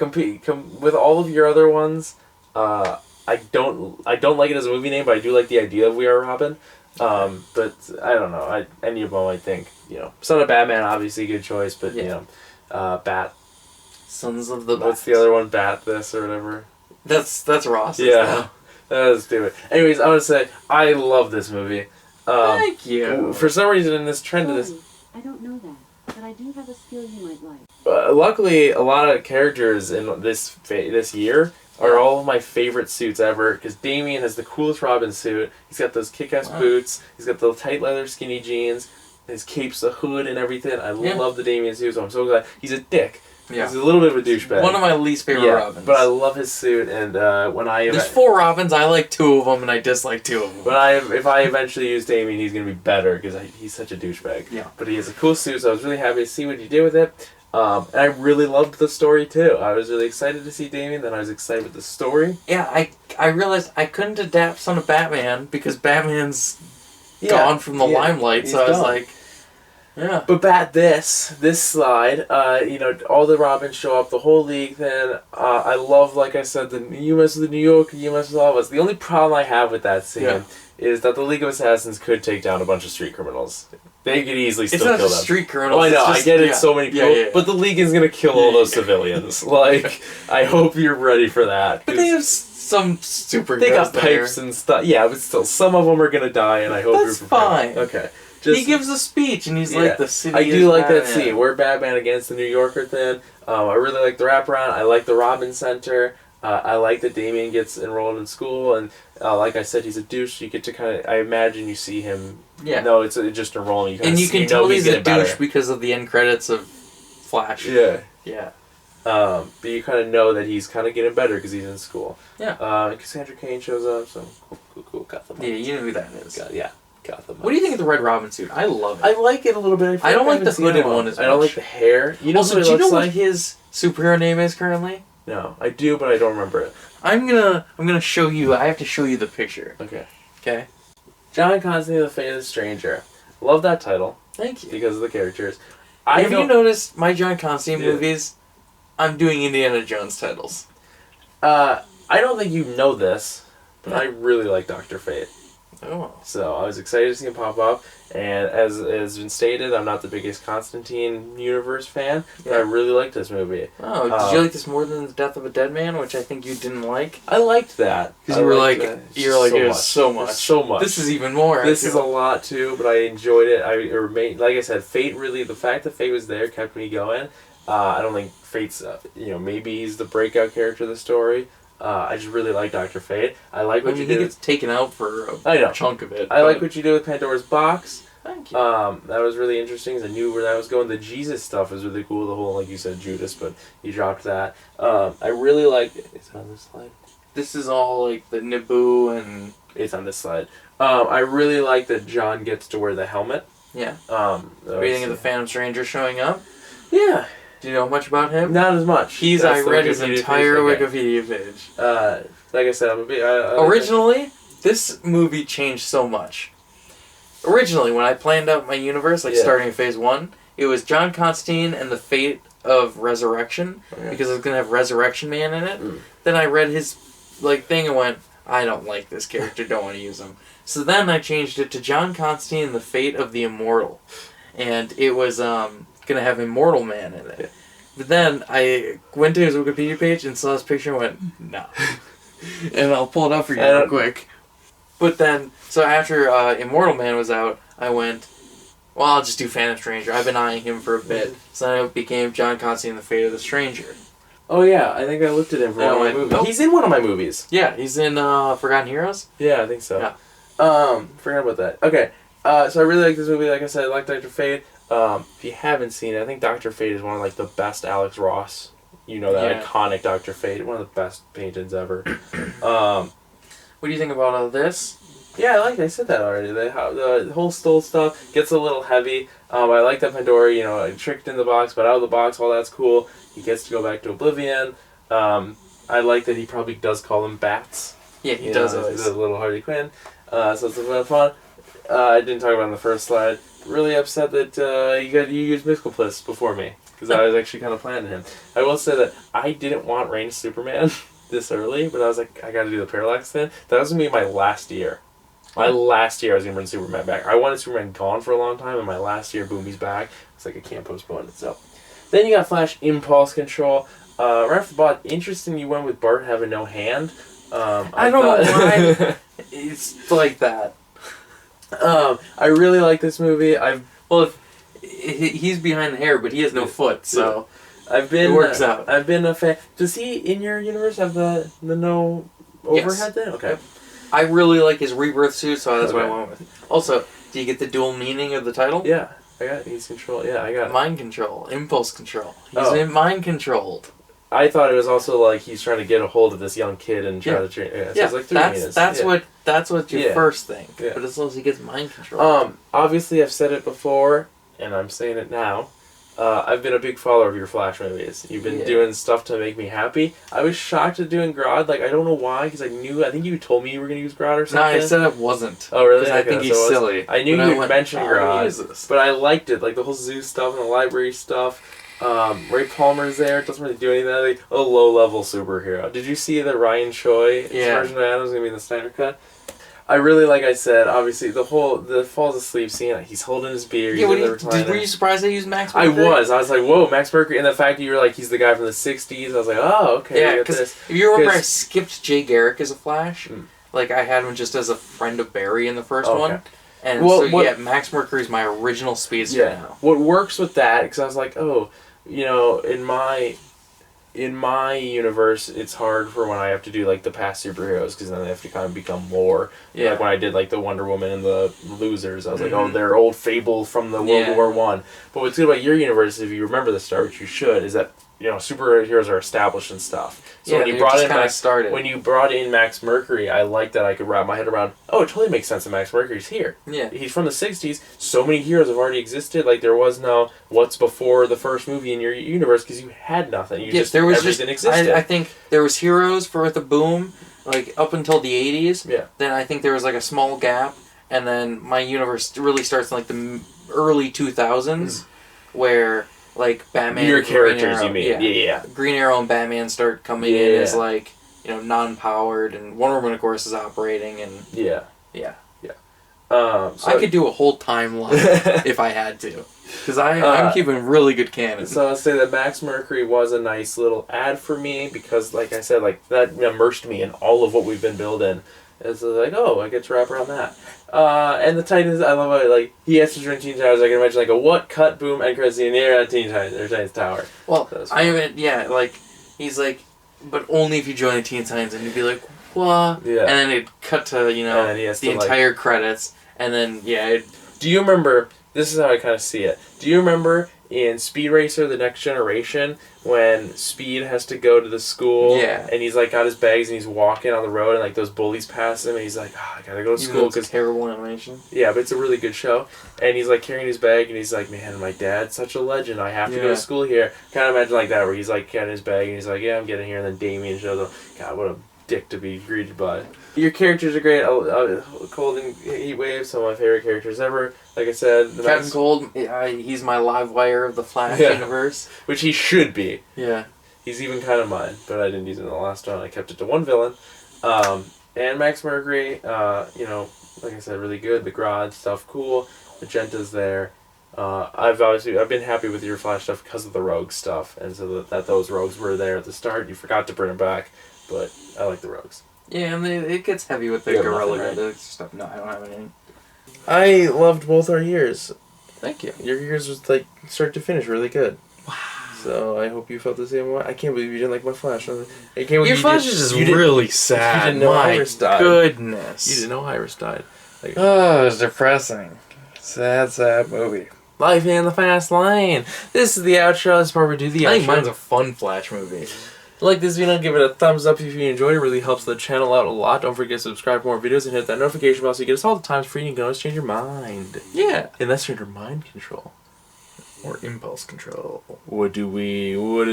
[SPEAKER 2] with all of your other ones. I don't like it as a movie name, but I do like the idea of We Are Robin. But I don't know. Any of them, I think, Son of Batman, obviously a good choice, but Bat.
[SPEAKER 1] Sons of the Bat.
[SPEAKER 2] What's the other one? Bat this or whatever.
[SPEAKER 1] That's Ross.
[SPEAKER 2] Yeah, that was stupid. Anyways, I want to say I love this movie.
[SPEAKER 1] Thank you.
[SPEAKER 2] For some reason, in this trend of this.
[SPEAKER 4] I don't know that. But I do have a skill you might like.
[SPEAKER 2] Luckily, a lot of characters in this year are all of my favorite suits ever. Because Damian has the coolest Robin suit. He's got those kick-ass boots. He's got the tight leather skinny jeans. His cape's the hood and everything. I love the Damian suit, so I'm so glad. He's a dick. Yeah. He's a little bit of a douchebag.
[SPEAKER 1] One of my least favorite Robins.
[SPEAKER 2] But I love his suit, and
[SPEAKER 1] There's 4 Robins, I like 2 of them, and I dislike 2 of them.
[SPEAKER 2] But if I eventually use Damian, he's going to be better, because he's such a douchebag.
[SPEAKER 1] Yeah.
[SPEAKER 2] But he has a cool suit, so I was really happy to see what he did with it. And I really loved the story too. I was really excited to see Damien, then I was excited with the story.
[SPEAKER 1] Yeah, I realized I couldn't adapt Son of Batman because Batman's gone from the limelight, so I was like, yeah.
[SPEAKER 2] But this slide, all the Robins show up, the whole league. Then I love, like I said, you mess with New York, you mess with all of us. The only problem I have with that scene is that the League of Assassins could take down a bunch of street criminals. They could easily still kill them.
[SPEAKER 1] It's not just street criminals.
[SPEAKER 2] Oh, I know,
[SPEAKER 1] just,
[SPEAKER 2] I get it. So many people, but the League is gonna kill all those civilians. Like, I hope you're ready for that.
[SPEAKER 1] But they have some super.
[SPEAKER 2] They got pipes and stuff. Yeah, but still, some of them are gonna die, and I hope you're prepared.
[SPEAKER 1] Fine.
[SPEAKER 2] Okay.
[SPEAKER 1] He gives a speech, and he's like, the city
[SPEAKER 2] I do like
[SPEAKER 1] Batman.
[SPEAKER 2] that scene. We're Batman against the New Yorker thing. I really like the wraparound. I like the Robin Center. I like that Damien gets enrolled in school, and like I said, he's a douche. You get to kind of, I imagine you see him. Yeah. No, it's just enrolling.
[SPEAKER 1] You can tell he's a douche because of the end credits of Flash.
[SPEAKER 2] Yeah.
[SPEAKER 1] Yeah.
[SPEAKER 2] But you kind of know that he's kind of getting better because he's in school.
[SPEAKER 1] Yeah.
[SPEAKER 2] Cassandra Cain shows up, so cool. Got them.
[SPEAKER 1] Yeah, you know who that is.
[SPEAKER 2] Got them.
[SPEAKER 1] What do you think of the Red Robin suit? I love it.
[SPEAKER 2] I like it a little bit.
[SPEAKER 1] I don't like the hooded one as much.
[SPEAKER 2] I don't like the hair. You know
[SPEAKER 1] also, do you know what his superhero name is currently?
[SPEAKER 2] No, I do, but I don't remember it.
[SPEAKER 1] I'm gonna show you. I have to show you the picture. Okay.
[SPEAKER 2] John Constantine, the Fate of the Stranger. Love that title.
[SPEAKER 1] Thank you.
[SPEAKER 2] Because of the characters.
[SPEAKER 1] Have you noticed my John Constantine movies? I'm doing Indiana Jones titles.
[SPEAKER 2] I don't think you know this, but I really like Dr. Fate.
[SPEAKER 1] Oh.
[SPEAKER 2] So I was excited to see him pop up, and as has been stated, I'm not the biggest Constantine universe fan, but I really liked this movie.
[SPEAKER 1] Oh, did you like this more than The Death of a Dead Man, which I think you didn't like?
[SPEAKER 2] I liked that.
[SPEAKER 1] Because you were like, it was so much.
[SPEAKER 2] So much.
[SPEAKER 1] This is even more.
[SPEAKER 2] This is a lot too, but I enjoyed it. Like I said, Fate really, the fact that Fate was there kept me going. I don't think Fate's, maybe he's the breakout character of the story. I just really like Dr. Fate. I like what you did.
[SPEAKER 1] He gets taken out for a chunk of it.
[SPEAKER 2] I like what you did with Pandora's Box.
[SPEAKER 1] Thank you.
[SPEAKER 2] That was really interesting. I knew where that was going. The Jesus stuff was really cool. The whole, like you said, Judas, but you dropped that. I really like. Is it on this slide?
[SPEAKER 1] This is all like the Naboo and.
[SPEAKER 2] It's on this slide. I really like that John gets to wear the helmet.
[SPEAKER 1] Yeah. What do you think of the Phantom Stranger showing up?
[SPEAKER 2] Yeah.
[SPEAKER 1] Do you know much about him?
[SPEAKER 2] Not as much.
[SPEAKER 1] I read his entire Wikipedia page.
[SPEAKER 2] Like I said, I'm a big...
[SPEAKER 1] Originally, this movie changed so much. Originally, when I planned out my universe, starting in Phase 1, it was John Constantine and the Fate of Resurrection, because it's going to have Resurrection Man in it. Then I read his thing and went, I don't like this character, don't want to use him. So then I changed it to John Constantine and the Fate of the Immortal. And it was... gonna have Immortal Man in it. But then I went to his Wikipedia page and saw this picture and went, no. And I'll pull it up for you real quick. But then, so after Immortal Man was out, I went, well, I'll just do Phantom Stranger. I've been eyeing him for a bit. So then it became John Constantine and the Fate of the Stranger.
[SPEAKER 2] Oh yeah, I think I looked at him for one of my movies.
[SPEAKER 1] Nope.
[SPEAKER 2] He's in one of my movies.
[SPEAKER 1] Yeah, he's in Forgotten Heroes?
[SPEAKER 2] Yeah, I think so.
[SPEAKER 1] Yeah.
[SPEAKER 2] Forgot about that. Okay, so I really like this movie. Like I said, I like Dr. Fate. If you haven't seen it, I think Dr. Fate is one of the best Alex Ross. You know, that iconic Dr. Fate, one of the best paintings ever.
[SPEAKER 1] What do you think about this?
[SPEAKER 2] Yeah, I said that already. The whole Stoll stuff gets a little heavy. I like that Pandora, tricked in the box, but out of the box, all that's cool. He gets to go back to Oblivion. I like that he probably does call them bats.
[SPEAKER 1] Yeah, he does.
[SPEAKER 2] The little Harley Quinn. So it's a bit of fun. I didn't talk about it on the first slide. Really upset that you used Mixopliss before me, because I was actually kind of planning him. I will say that I didn't want Reign Superman this early, but I was like, I got to do the Parallax thing. That was going to be my last year. My last year I was going to bring Superman back. I wanted Superman gone for a long time, and my last year, boom, he's back. It's like I can't postpone it. So then you got Flash Impulse Control. Right off the bat, interesting you went with Bart having no hand.
[SPEAKER 1] I don't know why it's like that.
[SPEAKER 2] I really like this movie.
[SPEAKER 1] He's behind the hair, but he has no foot, so
[SPEAKER 2] it
[SPEAKER 1] works out.
[SPEAKER 2] I've been a fan. Does he in your universe have the no overhead thing? Okay.
[SPEAKER 1] Yep. I really like his rebirth suit, so that's what I went with. Also, do you get the dual meaning of the title?
[SPEAKER 2] Yeah, I got it. He's control. Yeah, I got it.
[SPEAKER 1] Mind control, impulse control. He's mind controlled.
[SPEAKER 2] I thought it was also he's trying to get a hold of this young kid and try to train. Yeah, so it's
[SPEAKER 1] that's what you first think. Yeah. But as long as he gets mind control.
[SPEAKER 2] Obviously I've said it before, and I'm saying it now. I've been a big follower of your Flash movies. You've been doing stuff to make me happy. I was shocked at doing Grodd. Like, I don't know why, because I think you told me you were going to use Grodd or
[SPEAKER 1] No,
[SPEAKER 2] something.
[SPEAKER 1] I said it wasn't.
[SPEAKER 2] Oh, really?
[SPEAKER 1] Because I think he's silly.
[SPEAKER 2] I knew you had mentioned Grodd,
[SPEAKER 1] use this.
[SPEAKER 2] but I liked it. Like, the whole zoo stuff and the library stuff. Ray Palmer's there. It doesn't really do anything. Like, a low-level superhero. Did you see that Ryan Choi version of Adam's going to be in the Snyder Cut? I really, like I said, obviously, the falls asleep scene, he's holding his beer,
[SPEAKER 1] Yeah, were you surprised they used Max Mercury?
[SPEAKER 2] I was like, whoa, Max Mercury, and the fact that you were like, he's the guy from the 60s, I was like, oh, okay.
[SPEAKER 1] Yeah, because if you remember, I skipped Jay Garrick as a Flash. Like, I had him just as a friend of Barry in the first one. And Max Mercury's my original speedster now.
[SPEAKER 2] What works with that, because I was like, oh, you know, in my universe, it's hard for when I have to do, like, the past superheroes, because then they have to kind of become lore. Yeah. Like, when I did, like, the Wonder Woman and the Losers, I was like, oh, they're old fable from the World War I. But what's good about your universe, if you remember the start, which you should, is that, you know, superheroes are established and stuff. So when you brought in Max Mercury, I liked that I could wrap my head around, oh, it totally makes sense that Max Mercury's here. Yeah. He's from the 60s. So many heroes have already existed. Like, there was no what's before the first movie in your universe because you had nothing. Everything existed.
[SPEAKER 1] I think there was heroes for the boom, like, up until the 80s.
[SPEAKER 2] Yeah.
[SPEAKER 1] Then I think there was, like, a small gap. And then my universe really starts in, like, the early 2000s where... Like, Batman...
[SPEAKER 2] Your characters, you mean. Yeah.
[SPEAKER 1] Green Arrow and Batman start coming in as, like, you know, non-powered, and Wonder Woman, of course, is operating, and... Yeah. So I could do a whole timeline if I had to. Because I'm keeping really good canon.
[SPEAKER 2] So I'll say that Max Mercury was a nice little ad for me, because, like I said, like, that immersed me in all of what we've been building. And so, like, oh, I get to wrap around that. And the Titans, I love how, like, he has to join Teen Towers. I can imagine, like, a what, cut, boom, and credits scene near at Teen Titans Tower.
[SPEAKER 1] Well, like, he's like, but only if you join the Teen Titans, and you'd be like, what? Yeah. And then it'd cut to, you know, the entire credits, and then,
[SPEAKER 2] Do you remember, this is how I kind of see it, do you remember in Speed Racer, The Next Generation, when Speed has to go to the school, and he's, like, got his bags, and he's walking on the road, and, like, those bullies pass him, and he's like, oh, I gotta go to school.
[SPEAKER 1] It's terrible animation.
[SPEAKER 2] Yeah, but it's a really good show. And he's, like, carrying his bag, and he's like, man, my dad's such a legend, I have to go to school here. Kind of imagine like that, where he's, like, carrying his bag, and he's like, yeah, I'm getting here, and then Damien shows up. God, what a dick to be greeted by. Your characters are great. Cold and Heatwave, some of my favorite characters ever. Like I said,
[SPEAKER 1] Captain Cold, he's my live wire of the Flash universe.
[SPEAKER 2] Which he should be.
[SPEAKER 1] Yeah.
[SPEAKER 2] He's even kind of mine, but I didn't use it in the last one. I kept it to one villain. And Max Mercury, you know, like I said, really good. The Grodd stuff, cool. Magenta's there. I've been happy with your Flash stuff because of the Rogue stuff, and so that those Rogues were there at the start. You forgot to bring them back, but I like the Rogues.
[SPEAKER 1] Yeah, and it gets heavy with the Gorilla stuff. No, I don't have anything.
[SPEAKER 2] I loved both our years.
[SPEAKER 1] Thank you.
[SPEAKER 2] Your years was, like, start to finish really good. Wow. So I hope you felt the same way. I can't believe you didn't like my Flash.
[SPEAKER 1] Your Flash is just really sad.
[SPEAKER 2] You didn't know Iris died.
[SPEAKER 1] Goodness.
[SPEAKER 2] You didn't know Iris died.
[SPEAKER 1] Like, oh, it was depressing. Sad movie.
[SPEAKER 2] Life in the Fast Lane. This is the outro. This is where we do the outro.
[SPEAKER 1] I think mine's a fun Flash movie.
[SPEAKER 2] Like this video, give it a thumbs up if you enjoyed it. It really helps the channel out a lot. Don't forget to subscribe for more videos and hit that notification bell so you get us all the times free and you can always change your mind.
[SPEAKER 1] Yeah.
[SPEAKER 2] Unless you're under mind control.
[SPEAKER 1] Or impulse control.
[SPEAKER 2] What do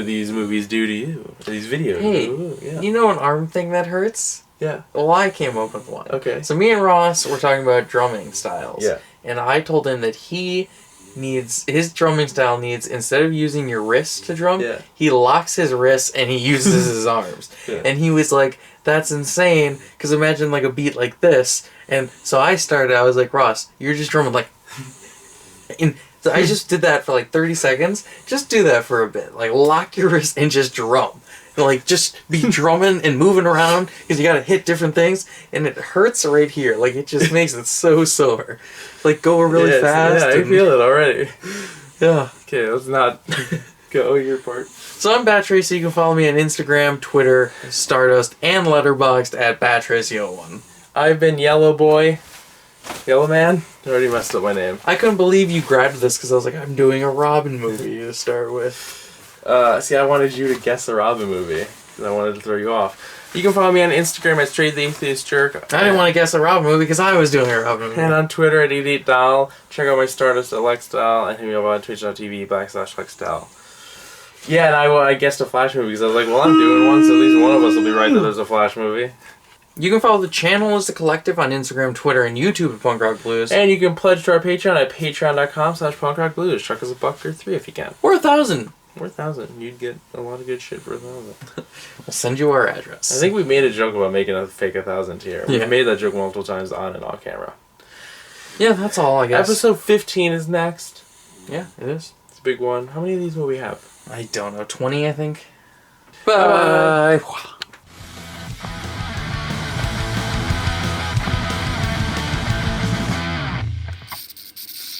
[SPEAKER 2] these movies do to you? These videos?
[SPEAKER 1] Hey, you know an arm thing that hurts?
[SPEAKER 2] Yeah.
[SPEAKER 1] Well, I came up with one.
[SPEAKER 2] Okay.
[SPEAKER 1] So me and Ross were talking about drumming styles.
[SPEAKER 2] Yeah.
[SPEAKER 1] And I told him that his drumming style needs, instead of using your wrists to drum, he locks his wrists and he uses his arms. Yeah. And he was like, that's insane, because imagine like a beat like this. And so I was like, Ross, you're just drumming like... and so I just did that for like 30 seconds. Just do that for a bit. Like, lock your wrist and just drum. Like, just be drumming and moving around, because you gotta hit different things, and it hurts right here. Like, it just makes it so sore. Like, go really fast.
[SPEAKER 2] Yeah, I feel it already.
[SPEAKER 1] Yeah.
[SPEAKER 2] Okay, let's not go your part.
[SPEAKER 1] So I'm Batracy. You can follow me on Instagram, Twitter, Stardust, and Letterboxd at Batracy01.
[SPEAKER 2] I've been Yellow Boy. Yellow Man? I already messed up my name.
[SPEAKER 1] I couldn't believe you grabbed this, because I was like, I'm doing a Robin movie to start with.
[SPEAKER 2] See, I wanted you to guess the Robin movie. because I wanted to throw you off. You can follow me on Instagram at Straight the Atheist Jerk.
[SPEAKER 1] I didn't want to guess a Robin movie because I was doing a Robin movie.
[SPEAKER 2] And on Twitter at 88doll. Check out my Stardust at LexDoll and hit me up on twitch.tv/LexDoll. Yeah, and I guessed a Flash movie because I was like, well, I'm doing one, so at least one of us will be right that there's a Flash movie.
[SPEAKER 1] You can follow the channel as The Collective on Instagram, Twitter, and YouTube at Punk Rock Blues.
[SPEAKER 2] And you can pledge to our Patreon at patreon.com/punkrockblues. Chuck us a $1 or $3 if you can.
[SPEAKER 1] Or 1,000.
[SPEAKER 2] Or 1,000. You'd get a lot of good shit for 1,000.
[SPEAKER 1] We'll send you our address.
[SPEAKER 2] I think we made a joke about making a fake 1,000 tier.
[SPEAKER 1] Yeah.
[SPEAKER 2] We've made that joke multiple times on and off camera.
[SPEAKER 1] Yeah, that's all, I guess.
[SPEAKER 2] Episode 15 is next.
[SPEAKER 1] Yeah, it is.
[SPEAKER 2] It's a big one. How many of these will we have?
[SPEAKER 1] I don't know. 20, I think. Bye.